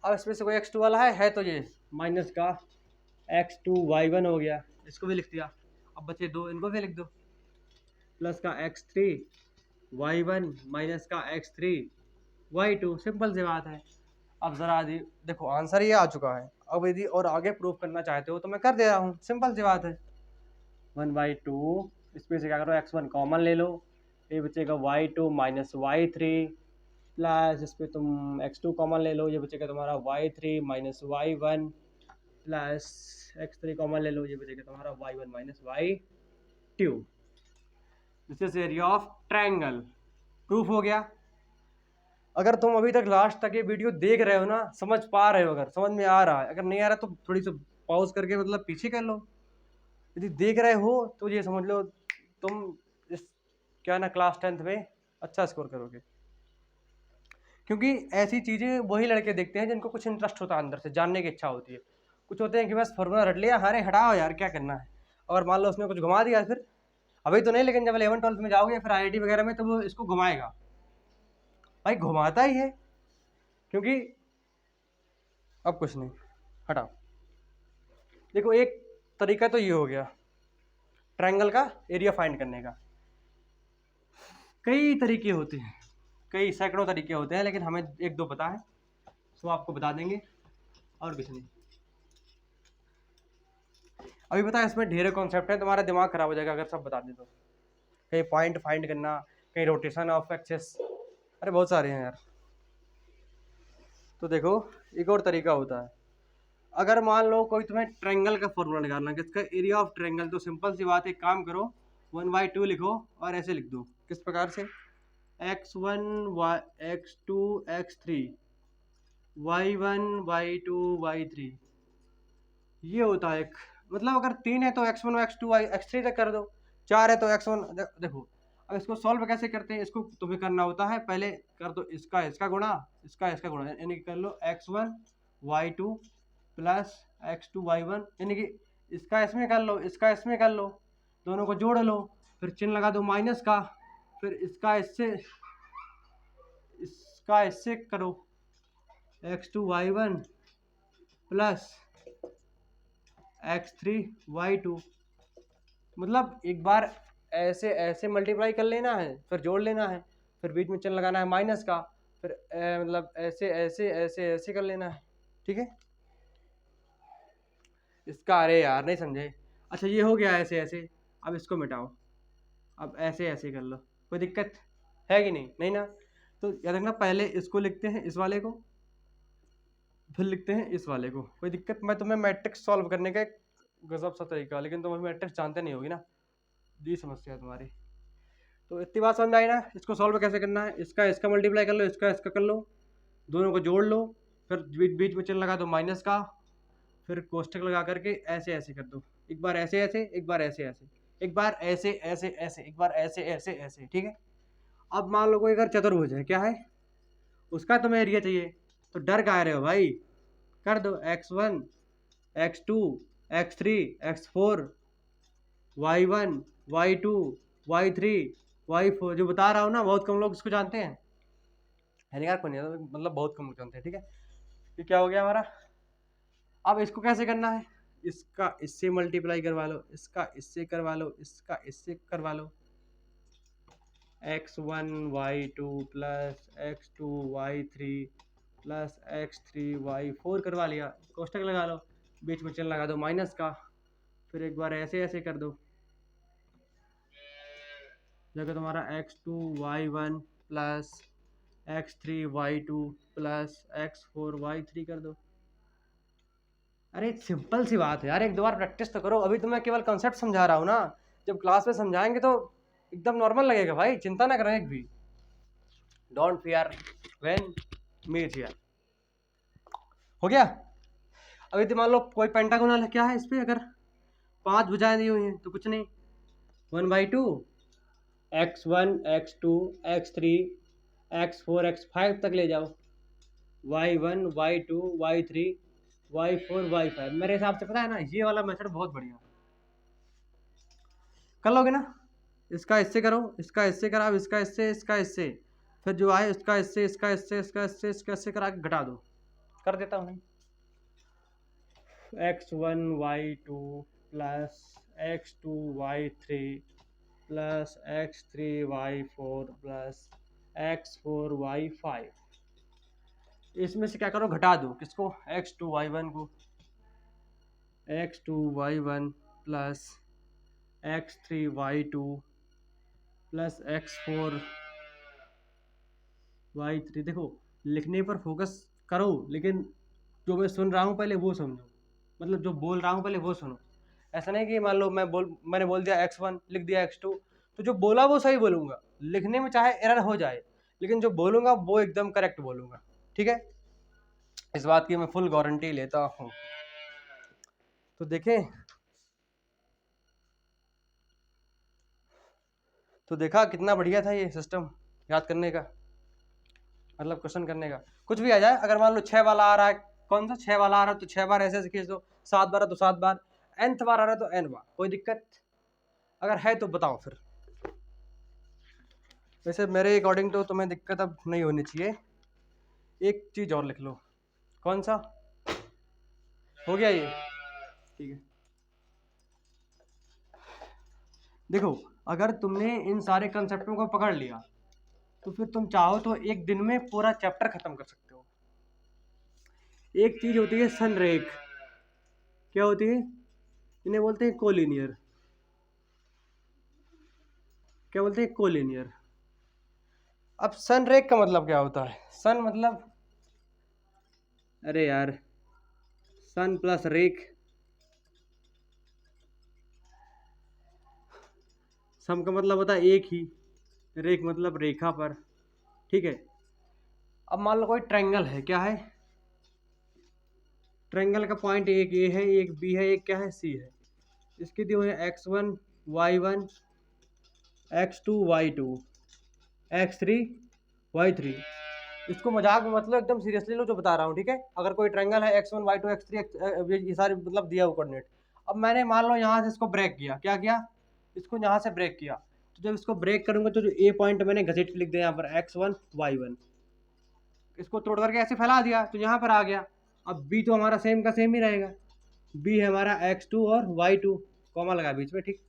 अब इसमें से कोई x2 वाला है तो ये माइनस का x2y1 हो गया, इसको भी लिख दिया। अब बचे दो, इनको भी लिख दो, प्लस का x3y1 माइनस का x3y2, सिंपल सी बात है। अब ज़रा देखो आंसर ये आ चुका है, अब यदि और आगे प्रूव करना चाहते हो तो मैं कर दे रहा हूँ, सिंपल सी बात है। 1/2, इसमें से क्या करो, x1 कॉमन ले लो, ये बचेगा y2 माइनस y3, प्लस इस पर तुम x2 कॉमन ले लो, ये बचेगा तुम्हारा y3 minus y1, plus x3 common ले लो, ये बचेगा तुम्हारा y1 minus y2। This is area of triangle, proof हो गया। अगर तुम अभी तक लास्ट तक ये वीडियो देख रहे हो ना, समझ पा रहे हो, अगर समझ में आ रहा है, अगर नहीं आ रहा तो थोड़ी सी पॉज करके मतलब पीछे कर लो। यदि देख रहे हो तो ये समझ लो तुम इस क्या ना क्लास 10th में अच्छा स्कोर करोगे, क्योंकि ऐसी चीज़ें वही लड़के देखते हैं जिनको कुछ इंटरेस्ट होता है, अंदर से जानने की इच्छा होती है। कुछ होते हैं कि बस फॉर्मूला रट लिया, अरे हटाओ यार क्या करना है, और मान लो उसने कुछ घुमा दिया, फिर अभी तो नहीं, लेकिन जब 11th-12th में जाओगे फिर IIT वगैरह में तो वो इसको घुमाएगा, भाई घुमाता ही है, क्योंकि अब कुछ नहीं, हटाओ। देखो एक तरीका तो ये हो गया ट्रायंगल का एरिया फाइंड करने का, कई तरीके होते हैं, कई सैकड़ों तरीके होते हैं, लेकिन हमें एक दो पता है, तो आपको बता देंगे और कुछ नहीं। अभी पता है इसमें ढेरों कॉन्सेप्ट है, तुम्हारा दिमाग खराब हो जाएगा अगर सब बता दें तो। कहीं पॉइंट फाइंड करना, कहीं रोटेशन ऑफ एक्सेस, अरे बहुत सारे हैं यार। तो देखो एक और तरीका होता है, अगर मान लो कोई तुम्हें ट्रायंगल का फॉर्मूला निकालना है, किसका, एरिया ऑफ ट्रायंगल, तो सिंपल सी बात है, एक काम करो 1/2 लिखो और ऐसे लिख दो, किस प्रकार से, x1 x2 x3 y1 y2 y3, ये होता है एक, मतलब अगर 3 है तो x1 x2 x3 तक कर दो, 4 है तो x1, देखो अब इसको सॉल्व कैसे करते हैं, इसको तुम्हें करना होता है, पहले कर दो इसका इसका गुणा, इसका इसका गुणा, यानी कि कर लो x1 y2 plus x2 y1, यानी कि इसका इसमें कर लो, इसका इसमें कर लो, दोनों को जोड़ लो, फिर चिन्ह लगा दो माइनस का, फिर इसका इससे करो, x2 y1 प्लस x3y2, मतलब एक बार ऐसे ऐसे मल्टीप्लाई कर लेना है, फिर जोड़ लेना है, फिर बीच में चिन्ह लगाना है माइनस का, फिर मतलब ऐसे ऐसे ऐसे ऐसे कर लेना है, ठीक है। इसका, अरे यार नहीं समझे, अच्छा ये हो गया ऐसे ऐसे, अब इसको मिटाओ, अब ऐसे ऐसे कर लो, कोई दिक्कत है कि नहीं, नहीं ना। तो याद रखना पहले इसको लिखते हैं, इस वाले को, फिर लिखते हैं इस वाले को, कोई दिक्कत। मैं तुम्हें मैट्रिक्स सॉल्व करने का एक गजब सा तरीका, लेकिन तुम अभी मैट्रिक्स जानते नहीं होगी ना, जी समस्या है तुम्हारी। तो इतनी बात समझ आई ना, इसको सॉल्व कैसे करना है, इसका इसका मल्टीप्लाई कर लो, इसका इसका कर लो, दोनों को जोड़ लो, फिर बीच में चिन्ह लगा दो माइनस का, फिर कोष्ठक लगा करके ऐसे ऐसे कर दो, एक बार ऐसे ऐसे, एक बार ऐसे ऐसे, एक बार ऐसे ऐसे ऐसे, एक बार ऐसे ऐसे ऐसे, ठीक है। अब मान लो कोई अगर चतुर्भुज है, क्या है उसका तुम्हें एरिया चाहिए, तो डर का रहे हो भाई, कर दो x1 x2 x3 x4 y1 y2 y3 y4, जो बता रहा हूँ ना, बहुत कम लोग इसको जानते हैं, है नहीं यार, कोई नहीं, मतलब बहुत कम लोग जानते हैं, ठीक है। ये क्या हो गया हमारा। अब इसको कैसे करना है, इसका इससे मल्टीप्लाई करवा लो, इसका इससे करवा लो, इसका इससे करवा लो, x1 y2 plus x2 y3 plus x3 y4 करवा लिया, कोष्टक लगा लो, बीच में चिन्ह लगा दो माइनस का, फिर एक बार ऐसे ऐसे कर दो, जगह तुम्हारा x2 y1 plus x3 y2 plus x4 y3 कर दो। अरे सिंपल सी बात है यार, एक दो बार प्रैक्टिस तो करो, अभी तो मैं केवल कॉन्सेप्ट समझा रहा हूँ ना, जब क्लास में समझाएंगे तो एकदम नॉर्मल लगेगा भाई, चिंता ना करें एक भी। Don't fear when meet here. हो गया। अभी तो मान लो कोई पेंटागोनल है, क्या है इस पे, अगर 5 भुजाएं दी हुई हैं तो कुछ नहीं, 1/2 x1 x2 x3 x4 x5 तक ले जाओ, y1 y2 y3 y4 y5। मेरे हिसाब से पता है ना, ये वाला मेथड बहुत बढ़िया, कर लोगे ना। इसका इससे करो, इसका इससे करा, इसका इससे, इसका इससे, फिर जो आए इसका इससे, इसका इससे, इसका इससे, इसका इससे करा के घटा दो, कर देता हूँ। x1 y2 plus x2 y3 plus x3 y4 plus x4 y5, इसमें से क्या करो, घटा दो, किसको, x2 y1 को, x2 y1 plus x3 y2 plus x4 y3। देखो लिखने पर फोकस करो, लेकिन जो मैं सुन रहा हूँ पहले वो समझो, मतलब जो बोल रहा हूँ पहले वो सुनो। ऐसा नहीं कि मान लो मैंने बोल दिया x1 लिख दिया x2, तो जो बोला वो सही बोलूंगा, लिखने में चाहे एरर हो जाए, लेकिन जो बोलूंगा वो एकदम करेक्ट बोलूंगा, ठीक है, इस बात की मैं फुल गारंटी लेता हूँ। तो देखें, तो देखा कितना बढ़िया था ये सिस्टम याद करने का, मतलब क्वेश्चन करने का, कुछ भी आ जाए। अगर मान लो 6 वाला आ रहा है, कौन सा 6 वाला आ रहा है, तो 6 बार ऐसे ऐसे खींच दो, 7 बार है तो 7 बार, nth बार आ रहा है तो n बार, कोई दिक्कत अगर है तो बताओ फिर। वैसे मेरे अकॉर्डिंग तो तुम्हें दिक्कत अब नहीं होनी चाहिए। एक चीज और लिख लो, कौन सा, हो गया ये, ठीक है। देखो अगर तुमने इन सारे कंसेप्टों को पकड़ लिया तो फिर तुम चाहो तो एक दिन में पूरा चैप्टर खत्म कर सकते हो। एक चीज होती है संरेख, क्या होती है, इन्हें बोलते हैं कोलिनियर, क्या बोलते हैं, कोलिनियर। अब संरेख का मतलब क्या होता है, सन मतलब, अरे यार, सन प्लस रेख, सम का मतलब होता है एक ही, रेख मतलब रेखा पर, ठीक है। अब मान लो कोई ट्रायंगल है, क्या है, ट्रायंगल का पॉइंट एक ए है, एक बी है, एक क्या है, सी है। इसकी दी हुई है x1 y1 x2 y2 x3 y3। इसको मजाक में मतलब एकदम सीरियसली लो जो बता रहा हूँ, ठीक है। अगर कोई ट्रायंगल है x1 y2 x3 ये सारे मतलब दिया हुआ कोऑर्डिनेट। अब मैंने मान लो यहाँ से इसको ब्रेक किया, क्या किया, इसको यहाँ से ब्रेक किया, तो जब इसको ब्रेक करूंगा तो जो ए पॉइंट मैंने घसीट के लिख दिया यहाँ पर x1 y1, इसको तोड़ करके ऐसे फैला दिया तो यहाँ पर आ गया। अब बी तो हमारा सेम का सेम ही रहेगा, बी है हमारा x2 और y2, कॉमा लगा बीच में, ठीक।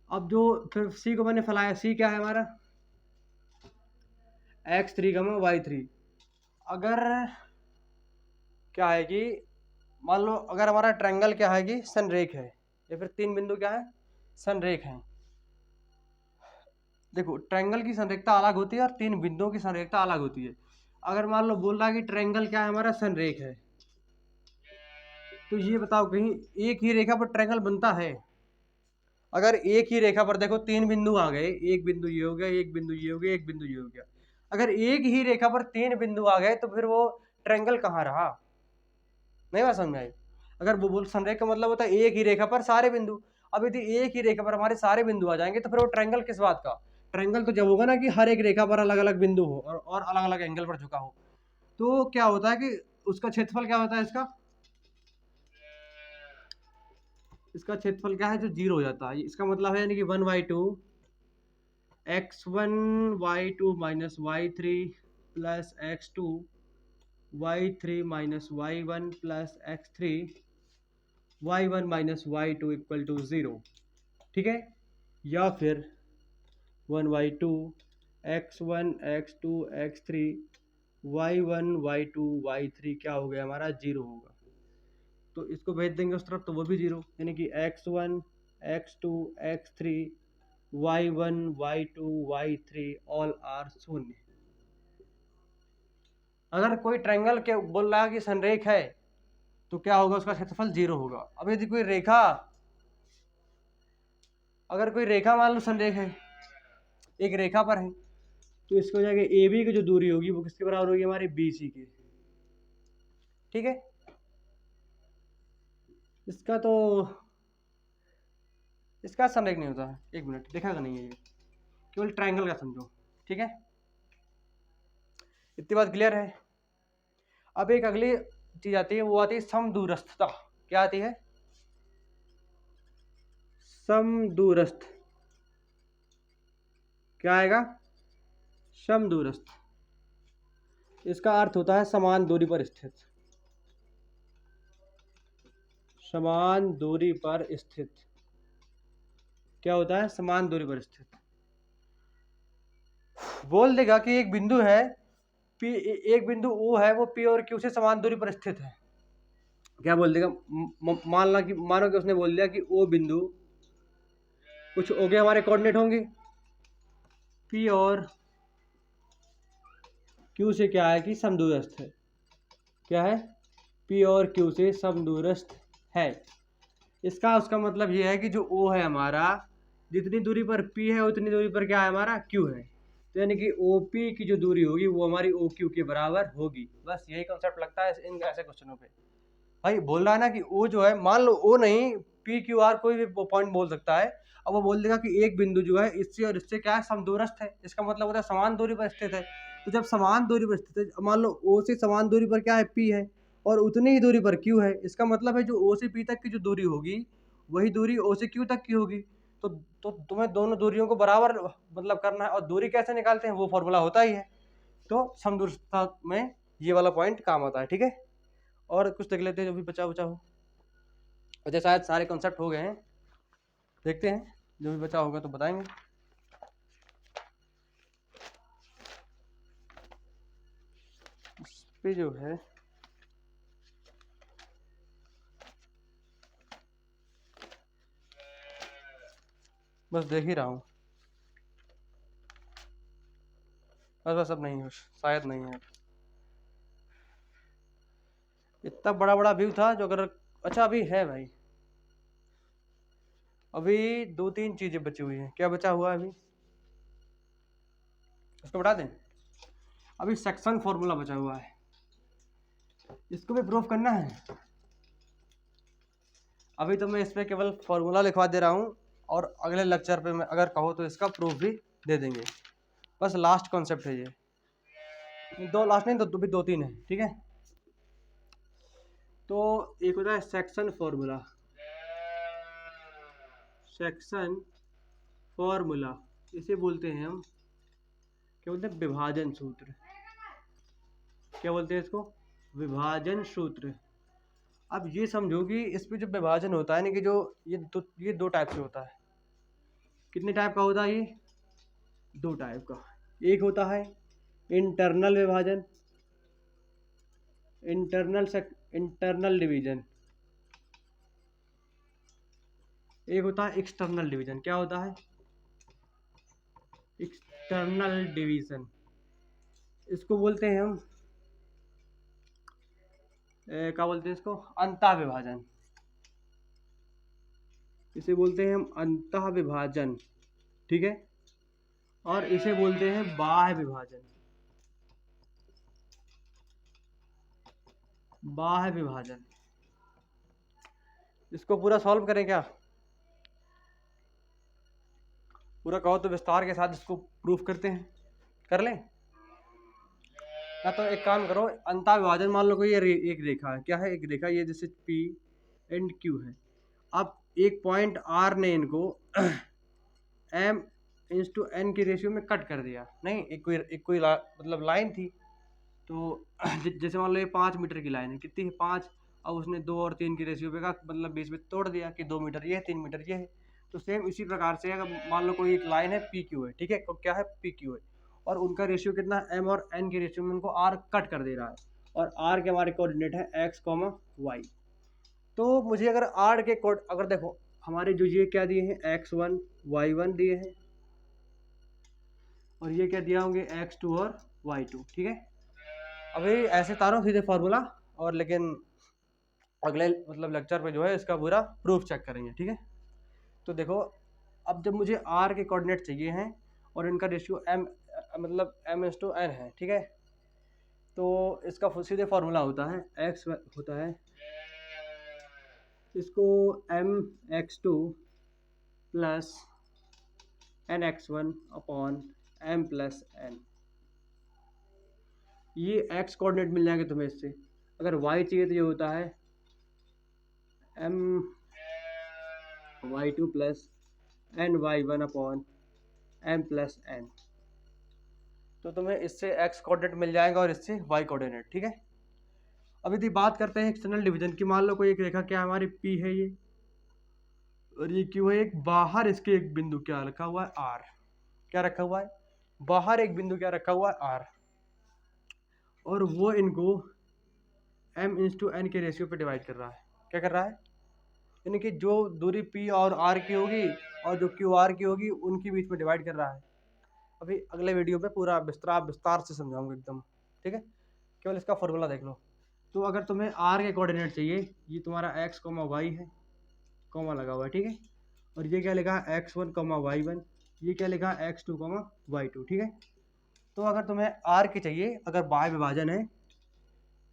अब जो फिर सी को मैंने फैलाया, सी क्या है हमारा x3 y3। अगर क्या है कि मान लो अगर हमारा ट्रायंगल क्या है कि संरेख है, या फिर 3 बिंदु क्या है, संरेख है। देखो ट्रायंगल की संरेखता अलग होती है और 3 बिंदुओं की संरेखता अलग होती है। अगर मान लो बोल रहा है कि ट्रायंगल क्या है हमारा, संरेख है, तो ये बताओ कहीं एक ही रेखा पर ट्रायंगल बनता है। अगर एक ही रेखा पर देखो 3 बिंदु आ गए, एक बिंदु ये हो गया, एक बिंदु ये हो गया, एक बिंदु ये हो गया, अगर एक ही रेखा पर 3 बिंदु आ गए तो फिर वो ट्रायंगल कहाँ रहा, नहीं बात समझ में आई। अगर वो बोल संरेख का मतलब होता है एक ही रेखा पर सारे बिंदु। अब यदि एक ही रेखा पर हमारे सारे बिंदु आ जाएंगे तो फिर वो ट्रायंगल किस बात का, ट्रायंगल तो जब होगा ना कि हर एक रेखा पर अलग अलग बिंदु हो और अलग अलग एंगल पर झुका हो। तो क्या होता है कि उसका क्षेत्रफल क्या होता है, इसका इसका क्षेत्रफल क्या है जो 0 हो जाता है, इसका मतलब है यानी कि 1/2 x1 y2 minus y3 plus x2 y3 minus y1 plus x3 y1 minus y2 equal to 0, ठीक है। या फिर 1/2 x1 x2 x3 y1 y2 y3 क्या हो गया हमारा 0 होगा। तो इसको भेज देंगे उस तरफ तो वो भी 0, यानी कि x1 x2 x3 y1 y2 y3 all are शून्य। अगर कोई ट्रायंगल के बोल रहा है कि संरेख है तो क्या होगा, उसका क्षेत्रफल 0 होगा। अब यदि कोई रेखा, अगर कोई रेखा मान लो संरेख है, एक रेखा पर है, तो इसको जाके ए बी की जो दूरी होगी वो किसके बराबर होगी, हमारी बी सी की, ठीक है। इसका तो इसका संरेख नहीं होता है, एक मिनट देखा नहीं है, ये केवल ट्रायंगल का समझो, ठीक है। इतनी बात क्लियर है। अब एक अगली चीज आती है, वो आती है समदूरस्थता। क्या आती है, समदूरस्थ। क्या आएगा, समदूरस्थ। इसका अर्थ होता है समान दूरी पर स्थित, समान दूरी पर स्थित। क्या होता है, समान दूरी पर स्थित। बोल देगा कि एक बिंदु है P, एक बिंदु O है, वो P और Q से समान दूरी पर स्थित है। क्या बोल देगा, मानो कि उसने बोल दिया कि O बिंदु, कुछ हो गए हमारे कोऑर्डिनेट होंगे, P और Q से क्या है कि समदूरस्थ है। क्या है, P और Q से समदूरस्थ है। इसका उसका मतलब ये है कि जो O है हमारा, जितनी दूरी पर P है उतनी दूरी पर क्या है हमारा Q है, तो यानी कि OP की जो दूरी होगी वो हमारी OQ के बराबर होगी। बस यही कॉन्सेप्ट लगता है इन ऐसे क्वेश्चनों पे। भाई बोल रहा है ना कि O जो है, मान लो O नहीं, PQR कोई भी पॉइंट बोल सकता है। अब वो बोल देगा कि एक बिंदु जो है इससे और इससे क्या है, समदूरस्थ है, इसका मतलब होता है समान दूरी पर स्थित है। तो जब समान दूरी पर स्थित है, मान लो O से समान दूरी पर क्या है, P है, और उतनी ही दूरी पर Q है, इसका मतलब है जो O से P तक की जो दूरी होगी वही दूरी O से Q तक की होगी। तो तुम्हें दोनों दूरियों को बराबर मतलब करना है, और दूरी कैसे निकालते हैं वो फॉर्मूला होता ही है। तो समदूरस्थता में ये वाला पॉइंट काम आता है, ठीक है। और कुछ देख लेते हैं जो भी बचा हो। अच्छा शायद सारे कॉन्सेप्ट हो गए हैं, देखते हैं जो भी बचा होगा तो बताएंगे। इस पे जो है बस देख ही रहा हूँ, बस अब नहीं है, शायद नहीं है। इतना बड़ा बड़ा व्यू था जो, अगर अच्छा अभी है भाई, अभी 2-3 चीजें बची हुई हैं। क्या बचा हुआ है अभी, इसको बता दें। अभी सेक्शन फॉर्मूला बचा हुआ है, इसको भी प्रूफ करना है। अभी तो मैं इस पर केवल फॉर्मूला लिखवा दे रहा हूँ, और अगले लेक्चर पे मैं अगर कहो तो इसका प्रूफ भी दे देंगे। बस लास्ट कॉन्सेप्ट है ये, दो लास्ट नहीं, तो भी 2-3 है, ठीक है। तो एक होता है सेक्शन फॉर्मूला, सेक्शन फॉर्मूला इसे बोलते हैं हम, क्या बोलते हैं, विभाजन सूत्र। क्या बोलते हैं इसको, विभाजन सूत्र। अब ये समझो कि इस पे जो विभाजन होता है ना, कि जो ये दो टाइप से होता है। कितने टाइप का होता है ये, 2 टाइप का। एक होता है इंटरनल विभाजन, इंटरनल डिवीजन। एक होता है एक्सटर्नल डिवीजन। क्या होता है, एक्सटर्नल डिवीजन। इसको बोलते हैं हम क्या बोलते हैं इसको, अंतः विभाजन। इसे बोलते हैं हम अंतः विभाजन, ठीक है। और इसे बोलते हैं बाह्य विभाजन, बाह्य विभाजन। इसको पूरा सॉल्व करें क्या, पूरा कहो तो विस्तार के साथ इसको प्रूफ करते हैं, कर लें। या तो एक काम करो, अंतः विभाजन मान लो कोई ये एक रेखा है, क्या है, एक रेखा ये जैसे P एंड Q है। अब एक पॉइंट आर ने इनको एम इंस टू एन की रेशियो में कट कर दिया। नहीं, मतलब लाइन थी, तो जैसे मान लो ये 5 मीटर की लाइन है, कितनी है 5, अब उसने 2 और 3 की रेशियो पे का मतलब बीच में तोड़ दिया कि 2 मीटर ये है, 3 मीटर ये है। तो सेम इसी प्रकार से अगर मान लो कोई एक लाइन है पी क्यू है, ठीक है, तो क्या है पी क्यू है, और उनका रेशियो कितना है एम, और एन के रेशियो में उनको आर कट कर दे रहा है, और आर के हमारे कोऑर्डिनेट है एक्स कॉमा वाई। तो मुझे अगर आर के कोड अगर देखो हमारे जो ये क्या दिए हैं x1 y1 दिए हैं, और ये क्या दिया होंगे x2 और y2, ठीक है। अभी ऐसे तारों सीधे फार्मूला, और लेकिन अगले मतलब लेक्चर पे जो है इसका पूरा प्रूफ चेक करेंगे, ठीक है। तो देखो, अब जब मुझे आर के कोऑर्डिनेट चाहिए हैं और इनका रेशियो एम मतलब m/n है, ठीक है, तो इसका सीधे फार्मूला होता है x होता है, इसको mx2 plus nx1 upon m plus n, ये x कोऑर्डिनेट मिल जाएंगे तुम्हें इससे। अगर y चाहिए तो ये होता है m y2 plus n y1 upon m plus n, तो तुम्हें इससे x कोऑर्डिनेट मिल जाएगा और इससे y कोऑर्डिनेट, ठीक है। अब यदि बात करते हैं एक्सटर्नल डिवीजन की, मान लो कोई एक रेखा क्या हमारी P है ये, और ये क्यों है, एक बाहर इसके एक बिंदु क्या रखा हुआ है R, क्या रखा हुआ है बाहर एक बिंदु क्या रखा हुआ है R, और वो इनको m/n के रेशियो पे डिवाइड कर रहा है। क्या कर रहा है, यानी कि जो दूरी P और R की होगी और जो QR की होगी उनके बीच में डिवाइड कर रहा है। अभी अगले वीडियो पे पूरा विस्तार से समझाऊंगा एकदम, ठीक है, केवल इसका फॉर्मूला देख लो। तो अगर तुम्हें R के कोऑर्डिनेट चाहिए, ये तुम्हारा x, y है, कॉमा लगा हुआ है, ठीक है, और ये क्या लिखा है x1, y1, ये क्या लिखा है x2, y2, ठीक है। तो अगर तुम्हें R की चाहिए, अगर बाय विभाजन है,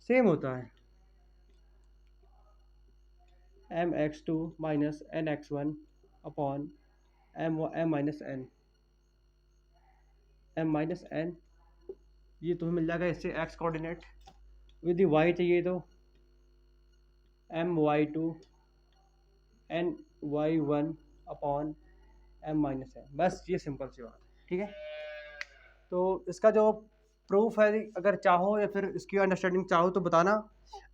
सेम होता है mx2 minus nx1 upon m minus n, m minus n, ये तुम्हें मिल जाएगा इससे x कोऑर्डिनेट। यदि y चाहिए तो my2 ny1 upon m minus n, बस ये सिंपल सी बात है, ठीक है। तो इसका जो प्रूफ है, अगर चाहो या फिर इसकी अंडरस्टैंडिंग चाहो तो बताना,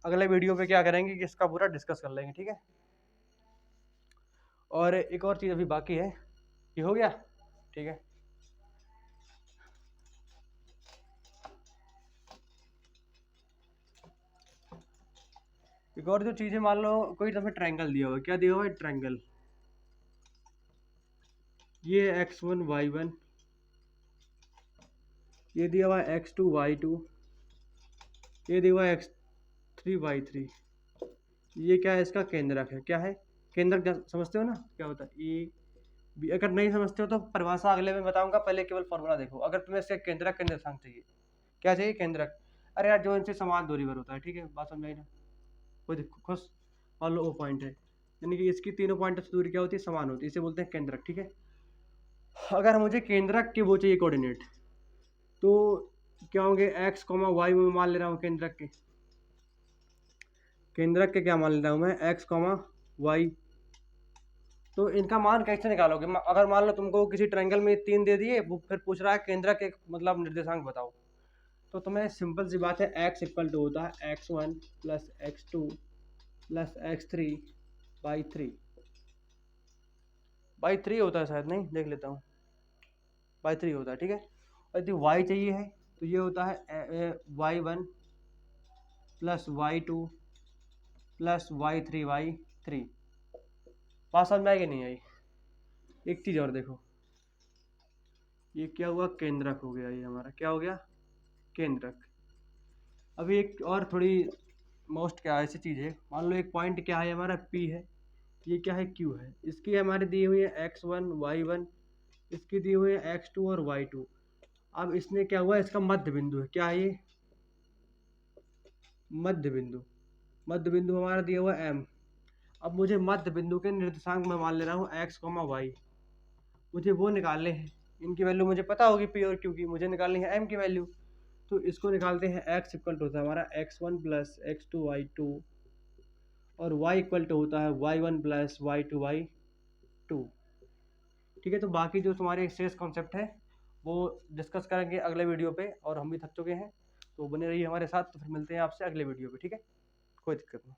अगले वीडियो पे क्या करेंगे कि इसका पूरा डिस्कस कर लेंगे, ठीक है। और एक और चीज़ अभी बाकी है, ये हो गया, ठीक है। एक और जो चीज़ है, मान लो कोई तुम्हें ट्रायंगल दिया हुआ, क्या दिया हुआ है ट्रायंगल, ये x1 y1, ये दिया हुआ है x2 y2, ये दिया हुआ है x3 y3, ये क्या है इसका केंद्रक है, क्या है केंद्रक, समझते हो ना क्या होता है ए बी। अगर नहीं समझते हो तो परिभाषा अगले में बताऊंगा, पहले केवल फॉर्मूला देखो। अगर तुम्हें इसके केंद्रक के निर्देशांक चाहिए, क्या चाहिए केंद्रक, अरे यार जो इनसे समान दूरी पर होता है, ठीक है, बात समझ आई ना। कोई देखो खुश, मान लो वो पॉइंट है, यानी कि इसकी तीनों पॉइंट से दूरी क्या होती है, समान होती है, इसे बोलते हैं केंद्रक, ठीक है। अगर मुझे केंद्रक के वो चाहिए कोऑर्डिनेट, तो क्या होंगे x, y में मान ले रहा हूँ केंद्रक के क्या मान ले रहा हूँ मैं x, y। तो इनका मान कैसे निकालोगे, अगर मान लो तुमको किसी ट्रायंगल में 3 दे दिए, वो फिर पूछ रहा है केंद्रक के मतलब निर्देशांक बताओ, तो तुम्हें सिंपल सी बात है, x इक्वल टू होता है x1 plus x2 plus x3 by 3 होता है शायद, नहीं देख लेता हूँ, बाई 3 होता है, ठीक है। और यदि y चाहिए है तो ये होता है y1 plus y2 plus y3 बात समझ में आई कि नहीं आई। एक चीज़ और देखो, ये क्या हुआ केंद्रक हो गया, ये हमारा क्या हो गया केंद्रक। अभी एक और थोड़ी मोस्ट क्या ऐसी चीज़ है, मान लो एक पॉइंट क्या है हमारा P है, ये क्या है Q है, इसकी हमारे दी हुई है x1 y1, इसकी दी हुई है x2 और y2। अब इसने क्या हुआ, इसका मध्य बिंदु है, क्या है ये मध्य बिंदु हमारा दिया हुआ है M। अब मुझे मध्य बिंदु के निर्देशांक में मान ले रहा हूँ x, y, मुझे वो निकालने हैं, इनकी वैल्यू मुझे पता होगी P और Q की, मुझे निकालनी है M की वैल्यू। तो इसको निकालते हैं, x इक्वल टू होता है हमारा x1 प्लस x2 y2 और y इक्वल टू होता है y1 प्लस y2 ठीक है। तो बाकी जो तुम्हारे शेष कॉन्सेप्ट है वो डिस्कस करेंगे अगले वीडियो पे, और हम भी थक चुके हैं, तो बने रहिए हमारे साथ। तो फिर मिलते हैं आपसे अगले वीडियो पे, ठीक है, कोई दिक्कत नहीं।